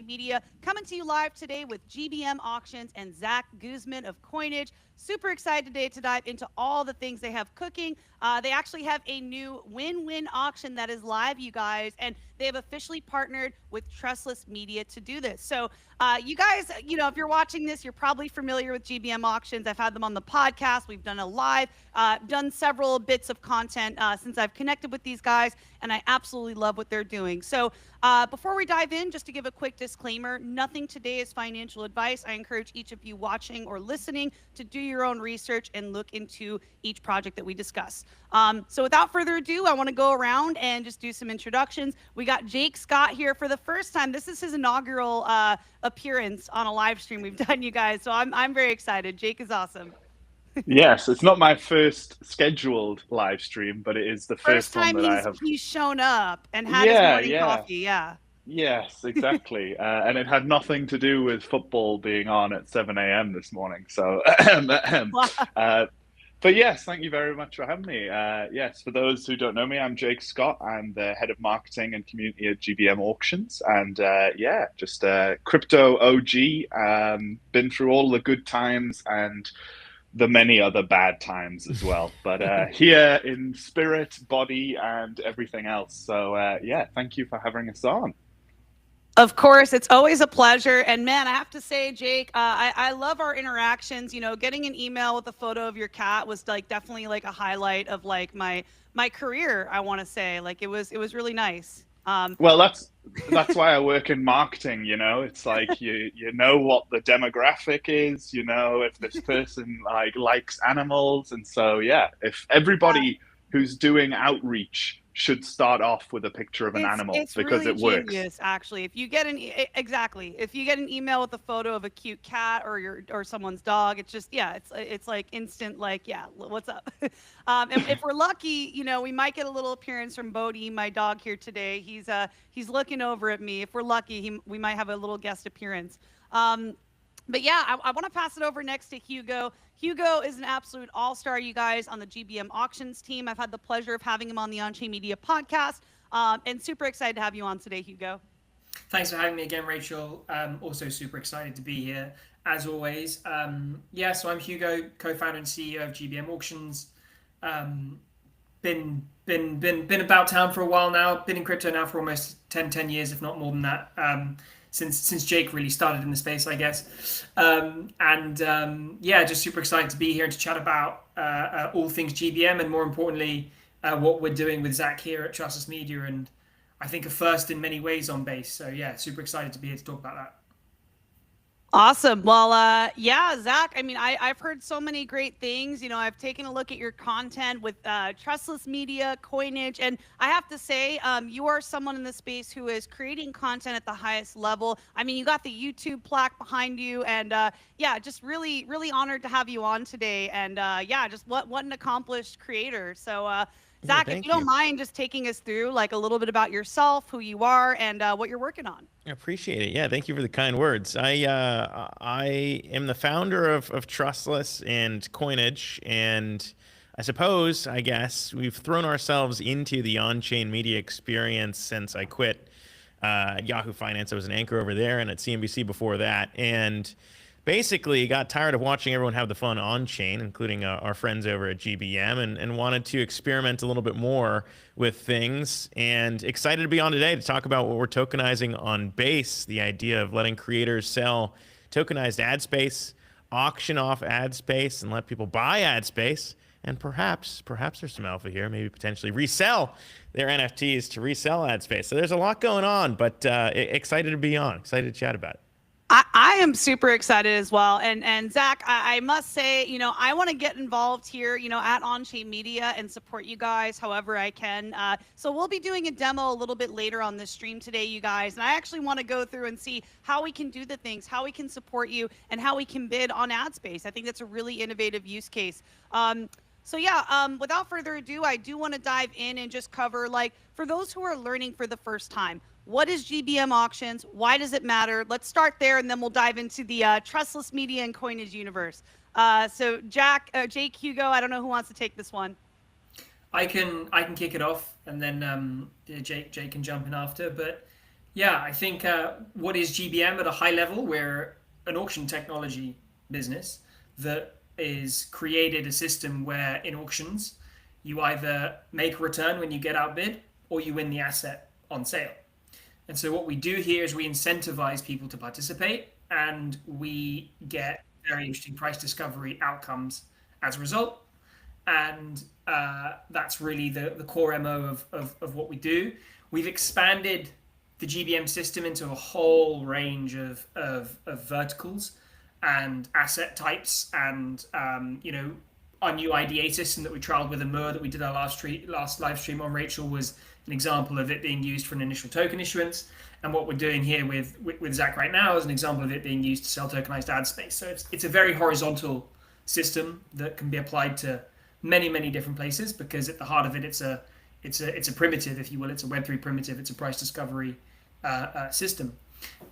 Media, coming to you live today with GBM Auctions and Zach Guzman of Coinage. Super excited today to dive into all the things they have cooking. They actually have a new win-win auction that is live, you guys, and they have officially partnered with Trustless Media to do this. So, you guys, if you're watching this, you're probably familiar with GBM Auctions. I've had them on the podcast. We've done a live, done several bits of content since I've connected with these guys, and I absolutely love what they're doing. So, before we dive in, just to give a quick disclaimer, nothing today is financial advice. I encourage each of you watching or listening to do your own research and look into each project that we discuss. So without further ado, I want to go around and just do some introductions. We got Jake Scott here for the first time. This is his inaugural appearance on a live stream we've done, you guys. So I'm very excited. Jake is awesome. Yes, it's not my first scheduled live stream, but it is the First first one time that I he's have. he's shown up and had his Yeah, morning yeah, coffee. Yeah. yes, exactly. And it had nothing to do with football being on at 7 a.m. this morning. So, uh, but yes, thank you very much for having me. Yes, for those who don't know me, I'm Jake Scott. I'm the head of marketing and community at GBM Auctions. And yeah, just crypto OG. Been through all the good times and the many other bad times as well. But here in spirit, body, and everything else. So yeah, thank you for having us on. Of course, it's always a pleasure. And man, I have to say, Jake, I love our interactions. Getting an email with a photo of your cat was like definitely like a highlight of like my career. I want to say like it was really nice. Well, that's why I work in marketing, It's like you know what the demographic is, if this person like likes animals. And so yeah, if everybody who's doing outreach should start off with a picture of an animal It's because really it works. genius, actually. If you get exactly, if you get an email with a photo of a cute cat or someone's dog, it's just it's like instant like yeah, what's up? If we're lucky, we might get a little appearance from Bodhi, my dog here today. He's looking over at me. If we're lucky, we might have a little guest appearance. But yeah, I want to pass it over next to Hugo. Hugo is an absolute all-star, you guys, on the GBM auctions team. I've had the pleasure of having him on the Onchain Media podcast, and super excited to have you on today, Hugo. Thanks for having me again, Rachel. Also super excited to be here, as always. Yeah, so I'm Hugo, co-founder and CEO of GBM Auctions. Been about town for a while now. Been in crypto now for almost 10 years, if not more than that. Since Jake really started in the space, I guess. Yeah, just super excited to be here and to chat about all things GBM and more importantly, what we're doing with Zach here at Trustless Media, and I think a first in many ways on base. So yeah, super excited to be here to talk about that. Awesome. Well, yeah, Zach, I mean, I've heard so many great things. I've taken a look at your content with Trustless Media, Coinage, and I have to say, you are someone in the space who is creating content at the highest level. I mean, you got the YouTube plaque behind you, and yeah, just really, really honored to have you on today. And yeah, just what an accomplished creator. So, Yeah, Zach, if you thank don't you. mind just taking us through like a little bit about yourself, who you are, and what you're working on. I appreciate it. Yeah, thank you for the kind words. I am the founder of Trustless and Coinage, and I guess we've thrown ourselves into the on-chain media experience since I quit Yahoo Finance. I was an anchor over there and at CNBC before that, and basically got tired of watching everyone have the fun on chain, including our friends over at GBM, and wanted to experiment a little bit more with things. And excited to be on today to talk about what we're tokenizing on Base, the idea of letting creators sell tokenized ad space, auction off ad space, and let people buy ad space. And perhaps there's some alpha here, maybe potentially resell their NFTs to resell ad space. So there's a lot going on, but excited to be on, excited to chat about it. I am super excited as well. And Zach, I must say, I want to get involved here, at Onchain Media and support you guys however I can. So we'll be doing a demo a little bit later on this stream today, you guys. And I actually want to go through and see how we can do the things, how we can support you, and how we can bid on ad space. I think that's a really innovative use case. So yeah, without further ado, I do want to dive in and just cover, like, for those who are learning for the first time, what is GBM auctions? Why does it matter? Let's start there, and then we'll dive into the trustless media and coinage universe. So Jake, Hugo, I don't know who wants to take this one. I can kick it off, and then Jake can jump in after. But Yeah, I think what is GBM at a high level? We're an auction technology business that is created a system where in auctions you either make a return when you get outbid or you win the asset on sale. And so what we do here is we incentivize people to participate and we get very interesting price discovery outcomes as a result. And that's really the core MO of what we do. We've expanded the GBM system into a whole range of verticals and asset types. And, our new IDA system that we trialed with Amur that we did our last live stream on, Rachel, was an example of it being used for an initial token issuance. And what we're doing here with Zach right now is an example of it being used to sell tokenized ad space. So it's a very horizontal system that can be applied to many different places, because at the heart of it, it's a primitive, if you will. It's a Web3 primitive. It's a price discovery system.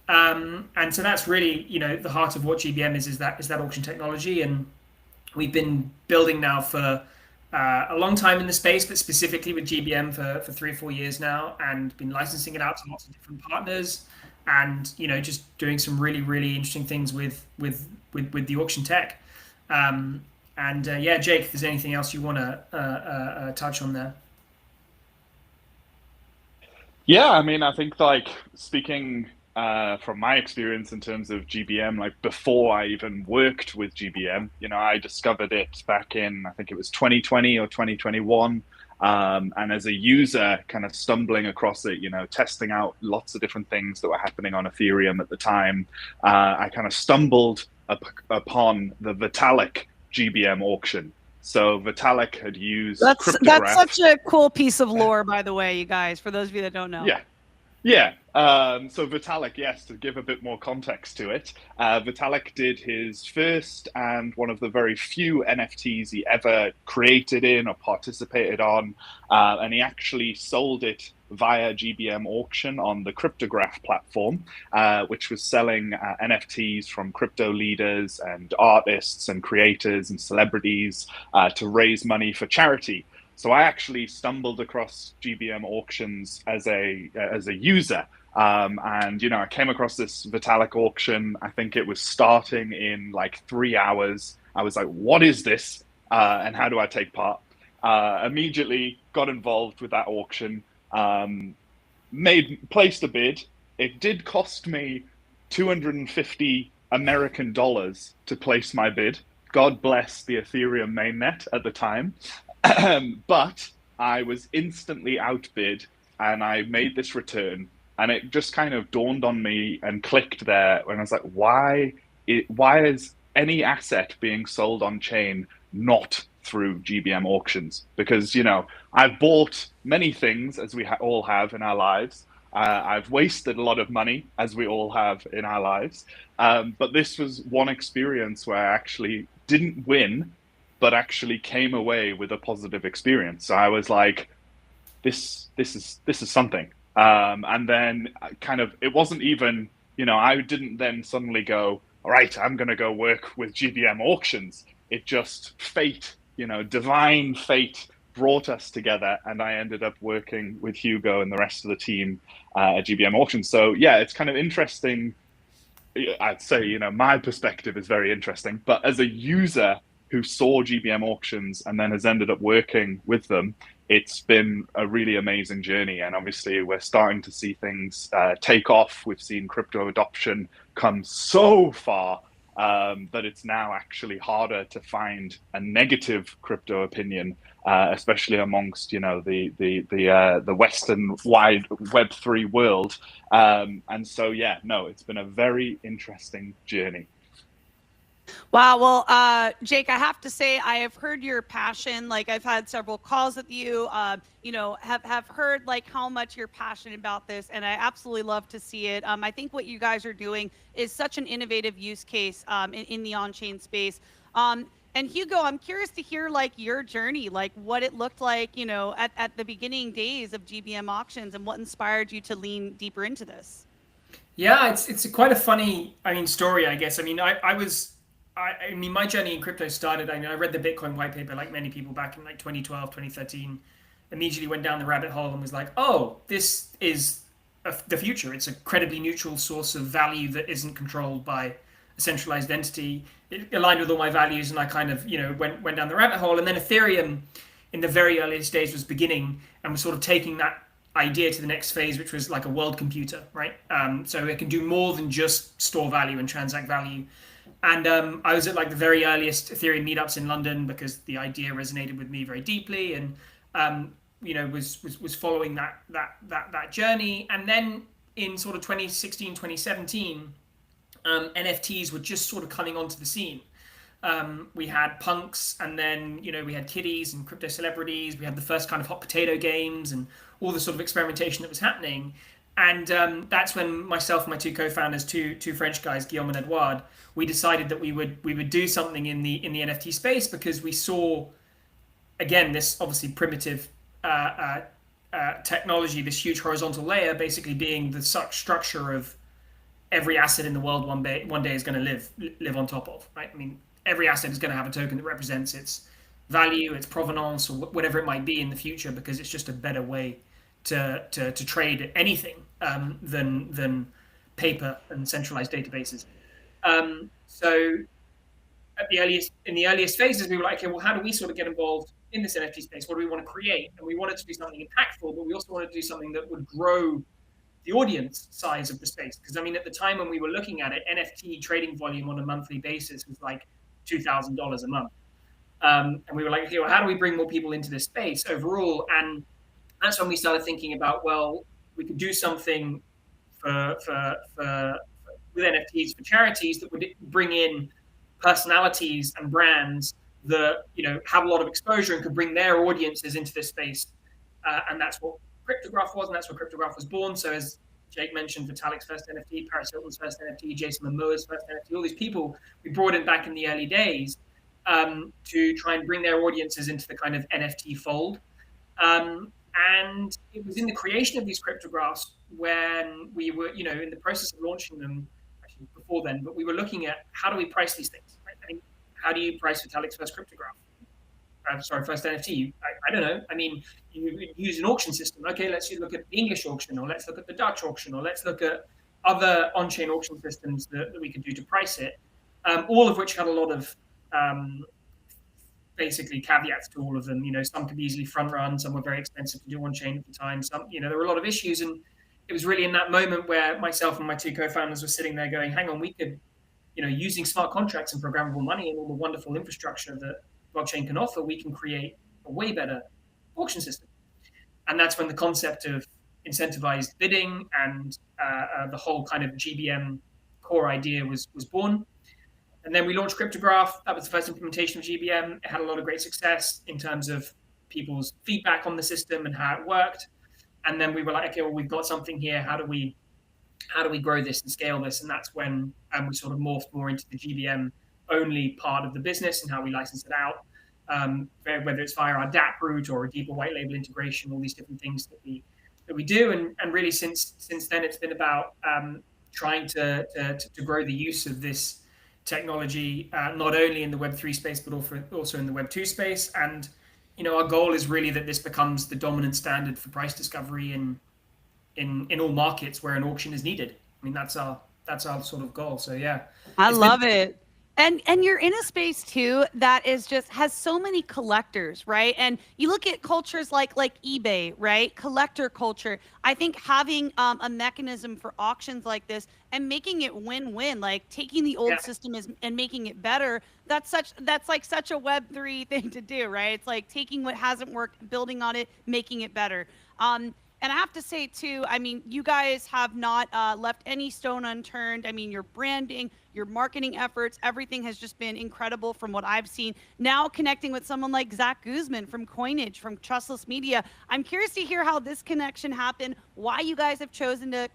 And so that's really, the heart of what GBM is that auction technology. And we've been building now for a long time in the space, but specifically with GBM for 3 or 4 years now, and been licensing it out to lots of different partners, and just doing some really interesting things with the auction tech. Jake, if there's anything else you want to touch on there. Yeah, I mean, I think like speaking from my experience in terms of GBM, like before I even worked with GBM, I discovered it back in, I think it was 2020 or 2021. And as a user kind of stumbling across it, testing out lots of different things that were happening on Ethereum at the time, I kind of stumbled upon the Vitalik GBM auction. So Vitalik had used cryptograph. That's such a cool piece of lore, by the way, you guys, for those of you that don't know. Yeah. So Vitalik, yes, to give a bit more context to it, Vitalik did his first and one of the very few NFTs he ever created in or participated on, and he actually sold it via GBM auction on the Cryptograph platform, which was selling NFTs from crypto leaders and artists and creators and celebrities to raise money for charity. So I actually stumbled across GBM auctions as a user, and I came across this Vitalik auction. I think it was starting in like 3 hours. I was like, "What is this? And how do I take part?" Immediately got involved with that auction. Placed a bid. It did cost me $250 American to place my bid. God bless the Ethereum mainnet at the time. But I was instantly outbid, and I made this return, and it just kind of dawned on me and clicked there when I was like, why is any asset being sold on chain not through GBM auctions? Because I've bought many things, as we all have in our lives. I've wasted a lot of money, as we all have in our lives. But this was one experience where I actually didn't win, but actually came away with a positive experience. So I was like, this is something. And then it wasn't even, I didn't then suddenly go, all right, I'm going to go work with GBM auctions. It just fate, divine fate brought us together, and I ended up working with Hugo and the rest of the team at GBM auctions. So yeah, it's kind of interesting. I'd say, my perspective is very interesting, but as a user who saw GBM auctions and then has ended up working with them, it's been a really amazing journey. And obviously we're starting to see things take off. We've seen crypto adoption come so far that it's now actually harder to find a negative crypto opinion, especially amongst the Western wide Web3 world. And so it's been a very interesting journey. Wow. Well, Jake, I have to say, I have heard your passion. Like, I've had several calls with you, have heard like how much you're passionate about this. And I absolutely love to see it. I think what you guys are doing is such an innovative use case in the on-chain space. And Hugo, I'm curious to hear like your journey, like what it looked like, at the beginning days of GBM auctions, and what inspired you to lean deeper into this. Yeah, it's quite a funny, story, I guess. My journey in crypto started, I read the Bitcoin white paper like many people back in like 2012, 2013, immediately went down the rabbit hole and was like, oh, this is the future. It's a credibly neutral source of value that isn't controlled by a centralized entity. It aligned with all my values, and I kind of went down the rabbit hole. And then Ethereum, in the very earliest days, was beginning and was sort of taking that idea to the next phase, which was like a world computer, right? So it can do more than just store value and transact value. And I was at like the very earliest Ethereum meetups in London because the idea resonated with me very deeply, and was following that journey. And then in sort of 2016, 2017, NFTs were just sort of coming onto the scene. We had punks, and then we had kiddies and crypto celebrities. We had the first kind of hot potato games and all the sort of experimentation that was happening. And that's when myself and my two co-founders, two French guys, Guillaume and Edouard, we decided that we would do something in the NFT space, because we saw, again, this obviously primitive technology, this huge horizontal layer, basically being the structure of every asset in the world one day is going to live on top of, right? I mean, every asset is going to have a token that represents its value, its provenance, or whatever it might be in the future, because it's just a better way to trade anything than paper and centralized databases. So in the earliest phases, we were like, okay, well, how do we sort of get involved in this NFT space? What do we want to create? And we wanted to do something impactful, but we also wanted to do something that would grow the audience size of the space. Because I mean, at the time when we were looking at it, NFT trading volume on a monthly basis was like $2,000 a month. And we were like, okay, well, how do we bring more people into this space overall? And that's when we started thinking about, well, we could do something with NFTs for charities that would bring in personalities and brands that have a lot of exposure and could bring their audiences into this space. And that's what Cryptograph was, and that's where Cryptograph was born. So as Jake mentioned, Vitalik's first NFT, Paris Hilton's first NFT, Jason Momoa's first NFT, all these people we brought in back in the early days to try and bring their audiences into the kind of NFT fold. And it was in the creation of these cryptographs when we were, in the process of launching them, actually before then, but we were looking at how do we price these things? Right? I mean, how do you price Vitalik's first cryptograph? First NFT. I don't know. I mean, you use an auction system. Okay, let's look at the English auction, or let's look at the Dutch auction, or let's look at other on-chain auction systems that we could do to price it, all of which had a lot of basically caveats to all of them. Some could be easily front run, some were very expensive to do on chain at the time. Some, there were a lot of issues, and it was really in that moment where myself and my two co-founders were sitting there going, hang on, we could, using smart contracts and programmable money and all the wonderful infrastructure that blockchain can offer, we can create a way better auction system. And that's when the concept of incentivized bidding and the whole kind of GBM core idea was born. And then we launched Cryptograph. That was the first implementation of GBM. It had a lot of great success in terms of people's feedback on the system and how it worked. And then we were like, okay, well, we've got something here. How do we grow this and scale this? And that's when we sort of morphed more into the GBM only part of the business and how we license it out, whether it's via our DApp route or a deeper white label integration, all these different things that we do. And really since then, it's been about trying to grow the use of this technology, not only in the Web3 space, but also in the Web2 space. And, our goal is really that this becomes the dominant standard for price discovery in all markets where an auction is needed. I mean, that's our sort of goal. So yeah. I love it. And you're in a space too that is just has so many collectors, right? And you look at cultures like eBay, right? Collector culture. I think having a mechanism for auctions like this and making it win-win, like taking the old system and making it better. That's like such a Web3 thing to do, right? It's like taking what hasn't worked, building on it, making it better. And I have to say too, I mean, you guys have not left any stone unturned. I mean, your branding, your marketing efforts, everything has just been incredible from what I've seen. Now connecting with someone like Zach Guzman from Coinage, from Trustless Media. I'm curious to hear how this connection happened, why you guys have chosen to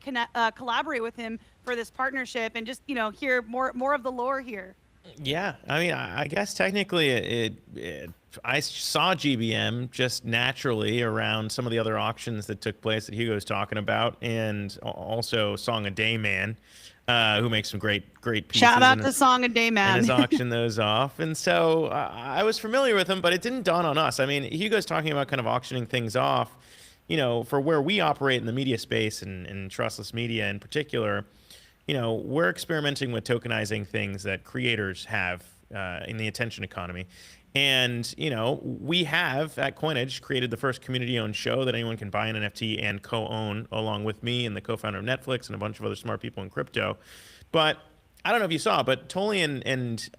collaborate with him for this partnership, and just, hear more of the lore here. Yeah, I mean, I guess technically I saw GBM just naturally around some of the other auctions that took place that Hugo's talking about, and also Song a Day Man, who makes some great pieces. Shout out to Song a Day Man. And has auctioned those off. And so I was familiar with him, but it didn't dawn on us. I mean, Hugo's talking about kind of auctioning things off. for where we operate in the media space and trustless media in particular, we're experimenting with tokenizing things that creators have in the attention economy. And, we have at Coinage created the first community-owned show that anyone can buy an NFT and co-own, along with me and the co-founder of Netflix and a bunch of other smart people in crypto. But I don't know if you saw, but Tolly and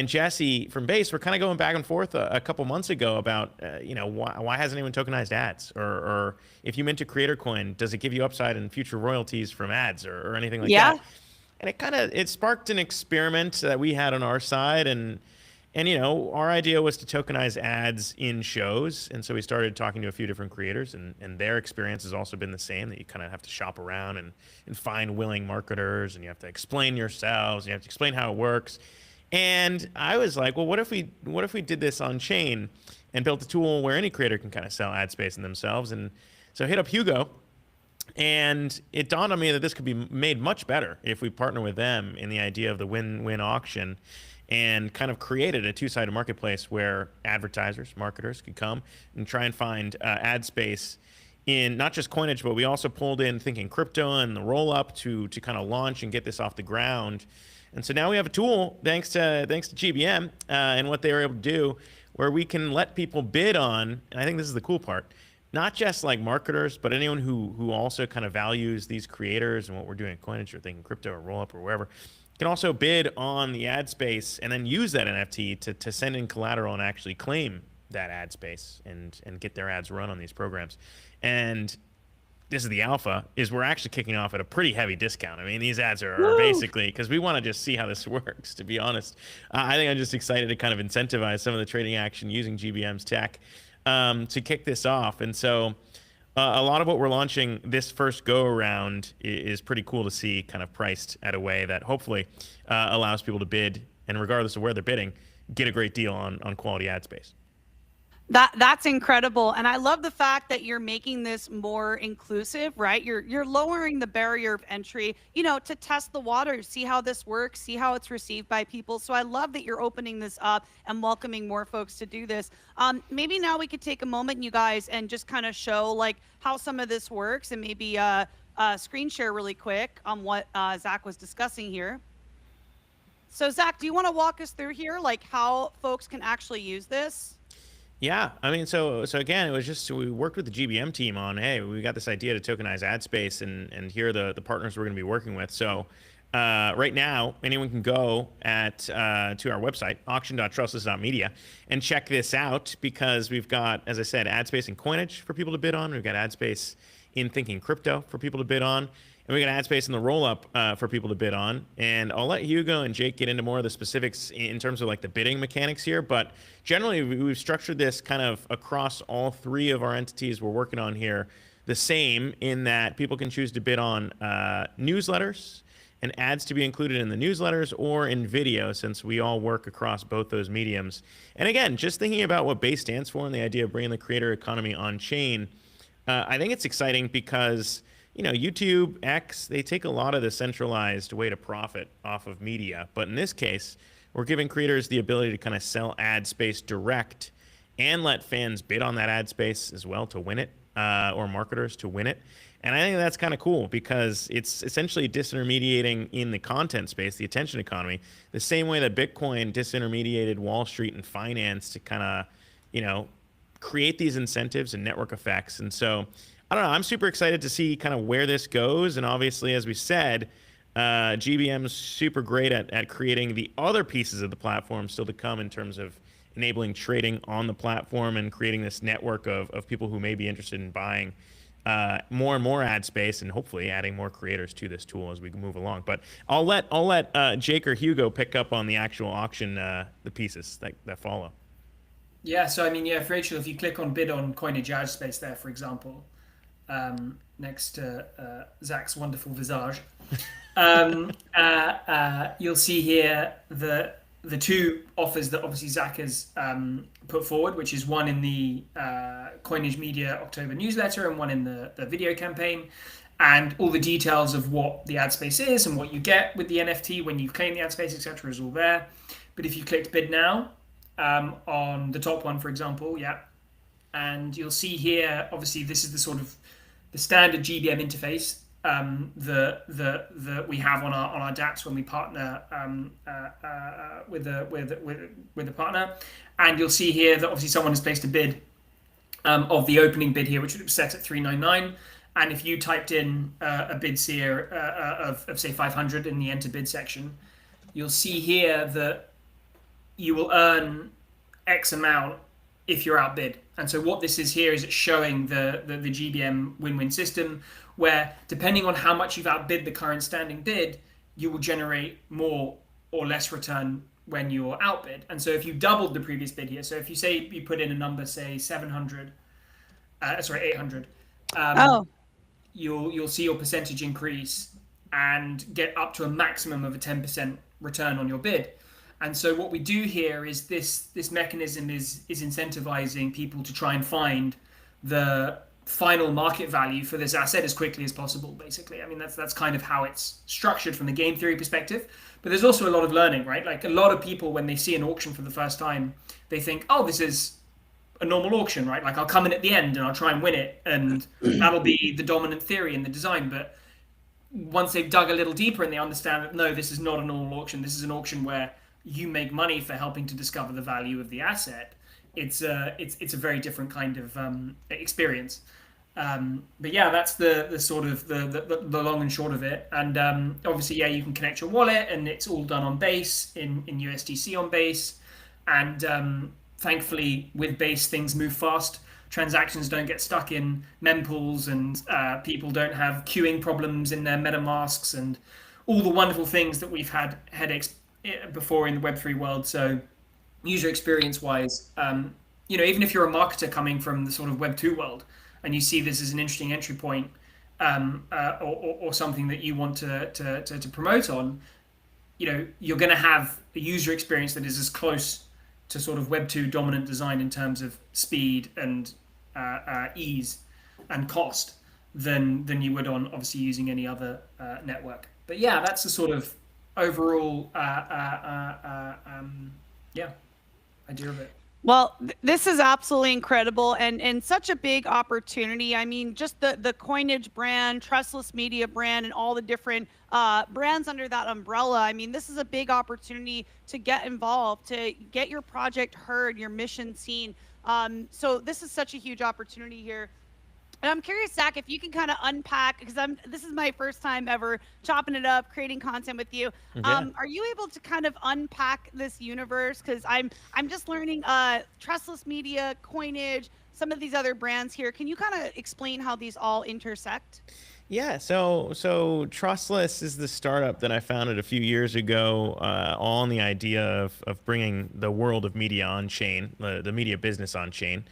Jesse from Base were kind of going back and forth a couple months ago about, why hasn't anyone tokenized ads? Or if you mint a creator coin, does it give you upside in future royalties from ads or anything like that? And it sparked an experiment that we had on our side. And our idea was to tokenize ads in shows. And so we started talking to a few different creators, and their experience has also been the same, that you kind of have to shop around and find willing marketers, and you have to explain yourselves, and you have to explain how it works. And I was like, well, what if we did this on chain and built a tool where any creator can kind of sell ad space in themselves? And so I hit up Hugo, and it dawned on me that this could be made much better if we partner with them in the idea of the win-win auction, and kind of created a two-sided marketplace where advertisers, marketers could come and try and find ad space in not just Coinage, but we also pulled in Thinking Crypto and the roll-up to kind of launch and get this off the ground. And so now we have a tool, thanks to GBM and what they were able to do, where we can let people bid on, and I think this is the cool part, not just like marketers, but anyone who also kind of values these creators and what we're doing at Coinage or Thinking Crypto or roll-up or wherever, can also bid on the ad space and then use that NFT to send in collateral and actually claim that ad space and get their ads run on these programs. And this is the alpha, is we're actually kicking off at a pretty heavy discount. I mean, these ads are basically, because we want to just see how this works, to be honest. I think I'm just excited to kind of incentivize some of the trading action using GBM's tech to kick this off. And so a lot of what we're launching this first go around is pretty cool to see, kind of priced at a way that hopefully allows people to bid, and regardless of where they're bidding, get a great deal on quality ad space. That's incredible. And I love the fact that you're making this more inclusive, right? You're lowering the barrier of entry, to test the waters, see how this works, see how it's received by people. So I love that you're opening this up and welcoming more folks to do this. Maybe now we could take a moment, you guys, and just kind of show like how some of this works, and maybe screen share really quick on what Zach was discussing here. So Zach, do you want to walk us through here, like how folks can actually use this? Yeah, I mean, so again, it was just, we worked with the GBM team on, hey, we got this idea to tokenize ad space, and here are the partners we're going to be working with. So right now, anyone can go to our website, auction.trustless.media, and check this out, because we've got, as I said, ad space in Coinage for people to bid on. We've got ad space in Thinking Crypto for people to bid on. And we got ad space in the roll-up for people to bid on. And I'll let Hugo and Jake get into more of the specifics in terms of like the bidding mechanics here. But generally, we've structured this kind of across all three of our entities we're working on here the same, in that people can choose to bid on newsletters and ads to be included in the newsletters, or in video, since we all work across both those mediums. And again, just thinking about what Base stands for and the idea of bringing the creator economy on chain, I think it's exciting because YouTube, X, they take a lot of the centralized way to profit off of media. But in this case, we're giving creators the ability to kind of sell ad space direct and let fans bid on that ad space as well to win it, or marketers to win it. And I think that's kind of cool, because it's essentially disintermediating in the content space, the attention economy, the same way that Bitcoin disintermediated Wall Street and finance to kind of, create these incentives and network effects. And so I don't know, I'm super excited to see kind of where this goes. And obviously, as we said, GBM is super great at creating the other pieces of the platform still to come, in terms of enabling trading on the platform and creating this network of people who may be interested in buying more and more ad space, and hopefully adding more creators to this tool as we move along. But I'll let Jake or Hugo pick up on the actual auction, the pieces that follow. Yeah, so I mean, yeah, Rachel, if you click on bid on Coinage ad space there, for example, next to Zach's wonderful visage, you'll see here the two offers that obviously Zach has put forward, which is one in the Coinage Media October newsletter and one in the video campaign, and all the details of what the ad space is and what you get with the NFT when you claim the ad space, etc., is all there. But if you clicked bid now on the top one, for example, And you'll see here, obviously, this is the sort of the standard GBM interface that we have on our DApps when we partner with a partner. And you'll see here that obviously someone has placed a bid of the opening bid here, which was set at 399. And if you typed in a bid here of say 500 in the enter bid section, you'll see here that you will earn X amount if you're outbid. And so what this is here is it's showing the GBM win-win system, where depending on how much you've outbid the current standing bid, you will generate more or less return when you're outbid. And so if you doubled the previous bid here, so if you say you put in a number, say 800, you'll see your percentage increase and get up to a maximum of a 10% return on your bid. And so what we do here is this mechanism is incentivizing people to try and find the final market value for this asset as quickly as possible, basically. I mean, that's kind of how it's structured from the game theory perspective. But there's also a lot of learning, right? Like a lot of people, when they see an auction for the first time, they think, oh, this is a normal auction, right? Like I'll come in at the end and I'll try and win it, and that'll be the dominant theory in the design. But once they've dug a little deeper and they understand that, no, this is not a normal auction. This is an auction where you make money for helping to discover the value of the asset. It's a very different kind of experience. But yeah, that's the sort of the long and short of it. And obviously, yeah, you can connect your wallet, and it's all done on Base in USDC on Base. And thankfully, with Base, things move fast. Transactions don't get stuck in mempools, and people don't have queuing problems in their MetaMasks, and all the wonderful things that we've had headaches before in the Web3 world. So user experience wise, even if you're a marketer coming from the sort of Web2 world and you see this as an interesting entry point, or something that you want to promote on, you're going to have a user experience that is as close to sort of Web2 dominant design in terms of speed and ease and cost than you would on obviously using any other network. But yeah, that's the sort of overall idea of it. Well, this is absolutely incredible and such a big opportunity. I mean, just the Coinage brand, Trustless Media brand, and all the different brands under that umbrella. I mean, this is a big opportunity to get involved, to get your project heard, your mission seen. So this is such a huge opportunity here. And I'm curious, Zach, if you can kind of unpack, because this is my first time ever chopping it up, creating content with you. Yeah. Are you able to kind of unpack this universe? Because I'm just learning Trustless Media, Coinage, some of these other brands here. Can you kind of explain how these all intersect? Yeah, so Trustless is the startup that I founded a few years ago, all on the idea of bringing the world of media on chain, the media business on chain.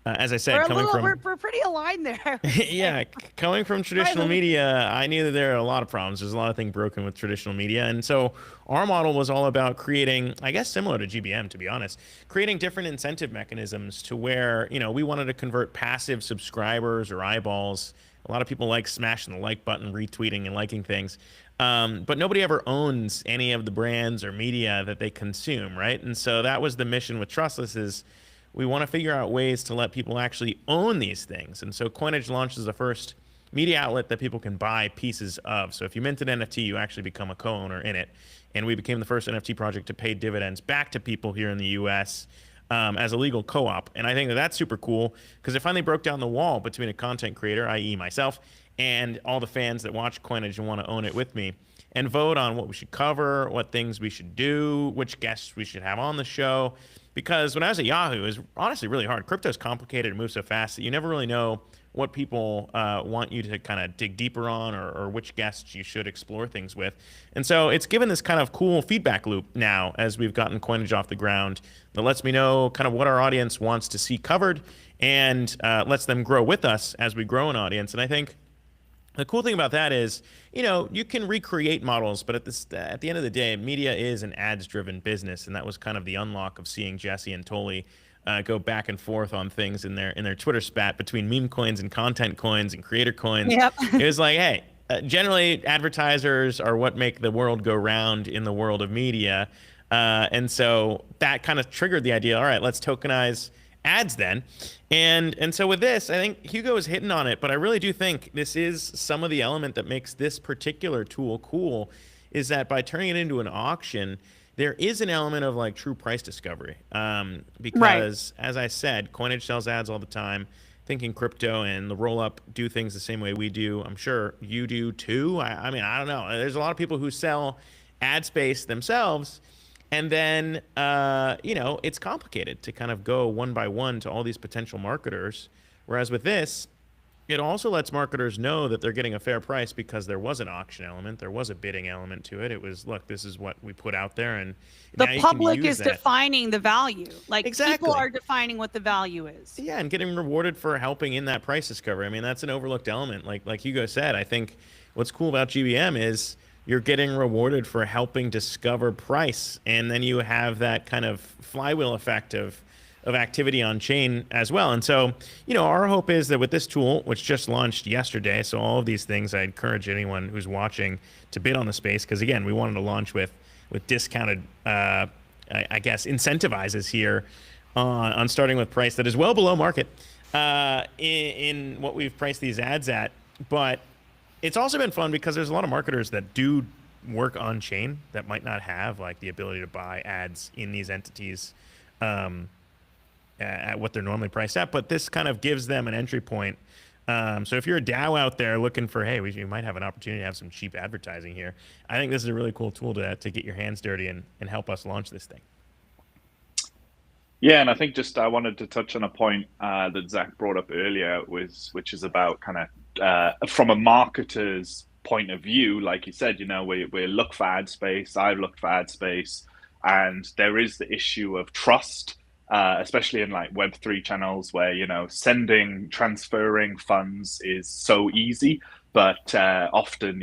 As I said, we're pretty aligned there. Yeah, coming from traditional media, I knew that there are a lot of problems. There's a lot of things broken with traditional media. And so our model was all about creating, I guess, similar to GBM, to be honest, creating different incentive mechanisms to where, we wanted to convert passive subscribers or eyeballs. A lot of people like smashing the like button, retweeting and liking things. But nobody ever owns any of the brands or media that they consume, right? And so that was the mission with Trustless is, we want to figure out ways to let people actually own these things. And so Coinage launches the first media outlet that people can buy pieces of. So if you mint an NFT, you actually become a co-owner in it. And we became the first NFT project to pay dividends back to people here in the US as a legal co-op. And I think that that's super cool because it finally broke down the wall between a content creator, i.e. myself, and all the fans that watch Coinage and want to own it with me and vote on what we should cover, what things we should do, which guests we should have on the show. Because when I was at Yahoo, it was honestly really hard. Crypto's complicated and moves so fast that you never really know what people want you to kind of dig deeper on or which guests you should explore things with. And so it's given this kind of cool feedback loop now as we've gotten Coinage off the ground that lets me know kind of what our audience wants to see covered and lets them grow with us as we grow an audience. And I think the cool thing about that is, you can recreate models, but at the end of the day, media is an ads-driven business, and that was kind of the unlock of seeing Jesse and Tolly go back and forth on things in their Twitter spat between meme coins and content coins and creator coins. Yep. It was like, hey, generally advertisers are what make the world go round in the world of media, and so that kind of triggered the idea. All right, let's tokenize ads then. And so with this, I think Hugo is hitting on it, but I really do think this is some of the element that makes this particular tool cool, is that by turning it into an auction, there is an element of like true price discovery. Because as I said, Coinage sells ads all the time. Thinking crypto and the roll up do things the same way we do. I'm sure you do too. I mean, I don't know. There's a lot of people who sell ad space themselves. And then, it's complicated to kind of go one by one to all these potential marketers. Whereas with this, it also lets marketers know that they're getting a fair price because there was an auction element. There was a bidding element to it. It was, look, this is what we put out there. And the public is defining the value. Like, exactly. People are defining what the value is. Yeah, and getting rewarded for helping in that price discovery. I mean, that's an overlooked element. Like Hugo said, I think what's cool about GBM is you're getting rewarded for helping discover price. And then you have that kind of flywheel effect of activity on chain as well. And so, our hope is that with this tool, which just launched yesterday, so all of these things, I encourage anyone who's watching to bid on the space, because again, we wanted to launch with discounted, I guess, incentivizes here on starting with price that is well below market in what we've priced these ads at. But it's also been fun because there's a lot of marketers that do work on chain that might not have like the ability to buy ads in these entities at what they're normally priced at, but this kind of gives them an entry point. So if you're a DAO out there looking for, hey, we might have an opportunity to have some cheap advertising here, I think this is a really cool tool to get your hands dirty and help us launch this thing. Yeah, and I think I wanted to touch on a point that Zach brought up earlier, which is about kind of from a marketer's point of view. Like you said, we look for ad space. I've looked for ad space, and there is the issue of trust. Especially in like Web3 channels where, transferring funds is so easy, but often,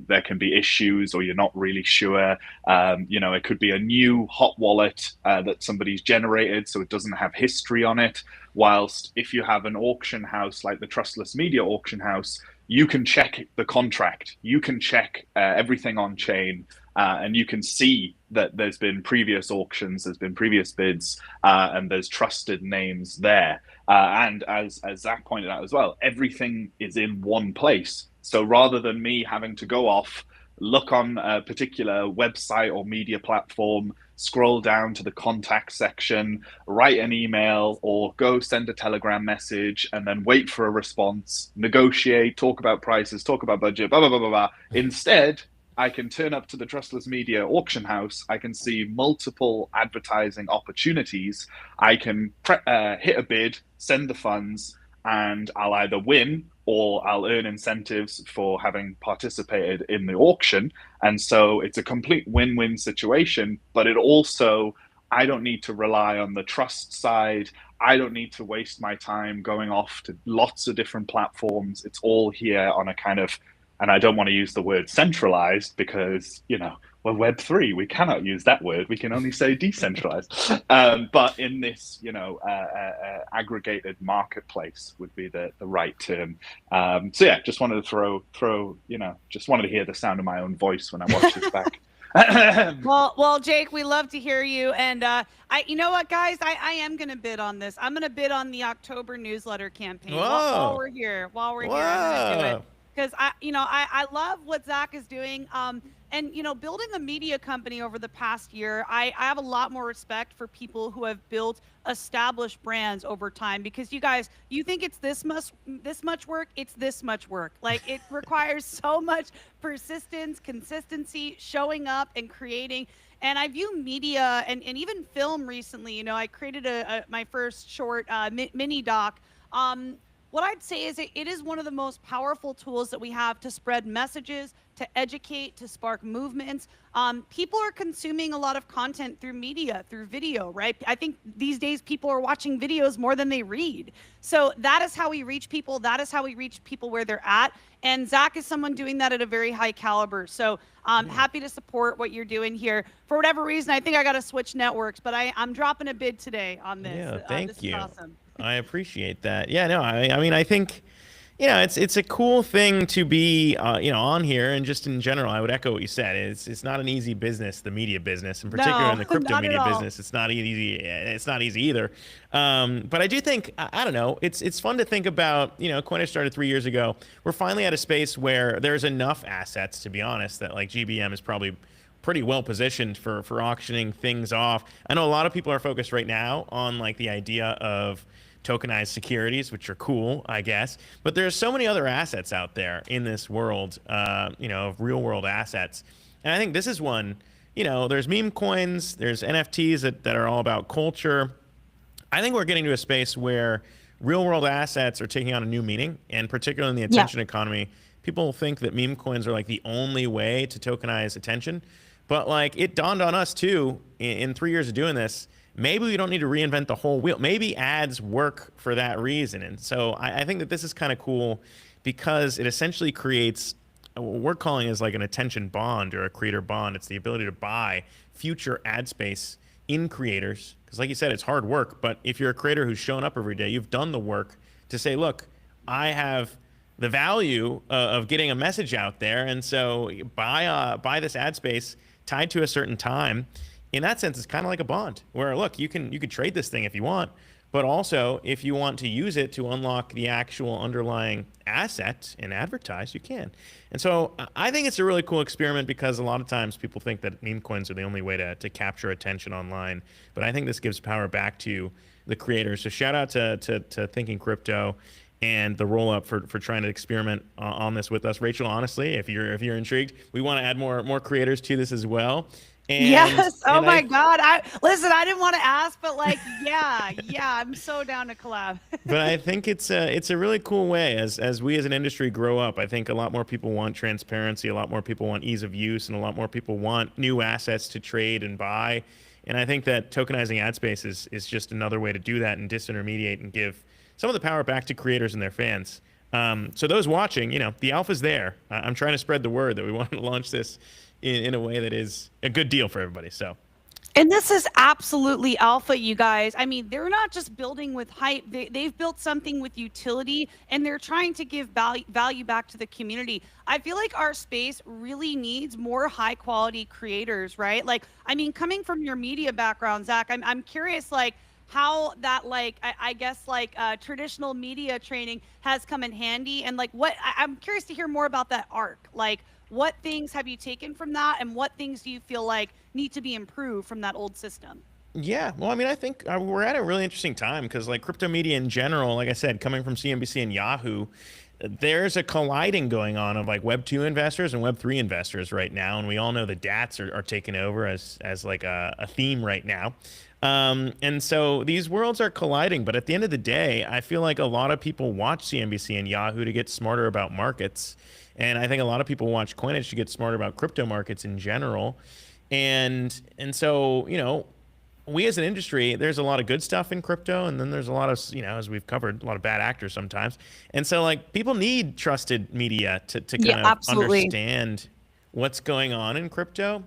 there can be issues or you're not really sure. It could be a new hot wallet that somebody's generated, so it doesn't have history on it. Whilst if you have an auction house like the Trustless Media auction house, you can check the contract, you can check everything on chain. And you can see that there's been previous auctions, there's been previous bids, and there's trusted names there. And as Zach pointed out as well, everything is in one place. So rather than me having to go off, look on a particular website or media platform, scroll down to the contact section, write an email, or go send a Telegram message, and then wait for a response, negotiate, talk about prices, talk about budget, blah, blah, blah, blah, blah. Instead, I can turn up to the Trustless Media auction house. I can see multiple advertising opportunities. I can hit a bid, send the funds, and I'll either win or I'll earn incentives for having participated in the auction. And so it's a complete win-win situation, but it also, I don't need to rely on the trust side. I don't need to waste my time going off to lots of different platforms. It's all here on a kind of, and I don't want to use the word centralized because, we're Web3. We cannot use that word. We can only say decentralized. But in this, aggregated marketplace would be the right term. So yeah, just wanted to throw, just wanted to hear the sound of my own voice when I watch this back. Well, Jake, we love to hear you. And you know what, guys, I am going to bid on this. I'm going to bid on the October newsletter campaign while we're here. I'm going to do it. Because I love what Zach is doing. And building a media company over the past year, I have a lot more respect for people who have built established brands over time. Because you guys, you think it's this much work, it's this much work. Like, it requires so much persistence, consistency, showing up and creating. And I view media and even film recently. I created my first short mini doc. What I'd say is it is one of the most powerful tools that we have to spread messages, to educate, to spark movements. People are consuming a lot of content through media, through video, right? I think these days people are watching videos more than they read. So that is how we reach people. That is how we reach people where they're at. And Zach is someone doing that at a very high caliber. So I'm happy to support what you're doing here. For whatever reason, I think I got to switch networks, but I'm dropping a bid today on this. Yeah, thank you. This is awesome. I appreciate that. Yeah, no, I mean, I think, it's a cool thing to be, on here, and just in general, I would echo what you said. It's not an easy business, the media business, in particular in No, the crypto not at media all. business. It's not easy. It's not easy either. But I do think, I don't know. It's fun to think about. Coinage started 3 years ago. We're finally at a space where there's enough assets, to be honest, that like GBM is probably pretty well positioned for auctioning things off. I know a lot of people are focused right now on like the idea of tokenized securities, which are cool, I guess. But there's so many other assets out there in this world, of real world assets. And I think this is one. There's meme coins, there's NFTs that are all about culture. I think we're getting to a space where real world assets are taking on a new meaning, and particularly in the Yeah. attention economy, people think that meme coins are like the only way to tokenize attention. But like it dawned on us too in 3 years of doing this, maybe we don't need to reinvent the whole wheel. Maybe ads work for that reason. And so I think that this is kind of cool because it essentially creates what we're calling is like an attention bond or a creator bond. It's the ability to buy future ad space in creators. Because like you said, it's hard work. But if you're a creator who's showing up every day, you've done the work to say, look, I have the value of getting a message out there. And so buy this ad space tied to a certain time. In that sense, it's kind of like a bond where, look, you could trade this thing if you want, but also if you want to use it to unlock the actual underlying asset and advertise, you can. And so I think it's a really cool experiment because a lot of times people think that meme coins are the only way to capture attention online. But I think this gives power back to the creators. So shout out to Thinking Crypto and the roll up for trying to experiment on this with us. Rachel, honestly, if you're intrigued, we want to add more creators to this as well. Yes. Oh my God. I didn't want to ask, but like, yeah, I'm so down to collab. But I think it's a really cool way as we as an industry grow up. I think a lot more people want transparency, a lot more people want ease of use, and a lot more people want new assets to trade and buy. And I think that tokenizing ad space is just another way to do that and disintermediate and give some of the power back to creators and their fans. So those watching, the alpha's there. I'm trying to spread the word that we want to launch this in a way that is a good deal for everybody. So, and this is absolutely alpha, you guys. I mean, they're not just building with hype. They've built something with utility, and they're trying to give value back to the community. I feel like our space really needs more high quality creators, right? Like, I mean, coming from your media background, Zach, I'm curious, like, how that, like, I guess, like, traditional media training has come in handy, and like I'm curious to hear more about that arc. Like, what things have you taken from that, and what things do you feel like need to be improved from that old system? yeah, well, I mean, I think we're at a really interesting time because like crypto media in general, like I said, coming from CNBC and Yahoo, there's a colliding going on of like Web 2 investors and Web 3 investors right now. And we all know the DATs are taking over as like a theme right now. And so these worlds are colliding. But at the end of the day, I feel like a lot of people watch CNBC and Yahoo to get smarter about markets. And I think a lot of people watch Coinage to get smarter about crypto markets in general. And so, we as an industry, there's a lot of good stuff in crypto, and then there's a lot of, as we've covered, a lot of bad actors sometimes. And so like people need trusted media to kind of understand what's going on in crypto.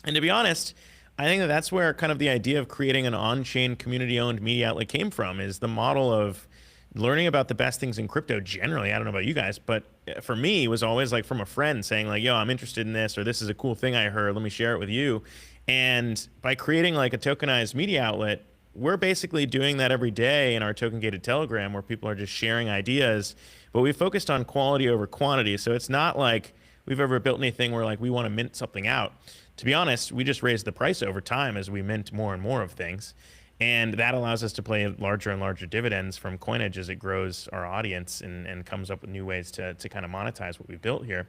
And to be honest, I think that's where kind of the idea of creating an on-chain community-owned media outlet came from, is the model of learning about the best things in crypto generally. I don't know about you guys, but for me, it was always like from a friend saying like, yo, I'm interested in this, or this is a cool thing I heard, let me share it with you. And by creating like a tokenized media outlet, we're basically doing that every day in our token gated Telegram, where people are just sharing ideas, but we focused on quality over quantity. So it's not like we've ever built anything where like we want to mint something out. To be honest, we just raise the price over time as we mint more and more of things. And that allows us to play larger and larger dividends from Coinage as it grows our audience and comes up with new ways to kind of monetize what we've built here.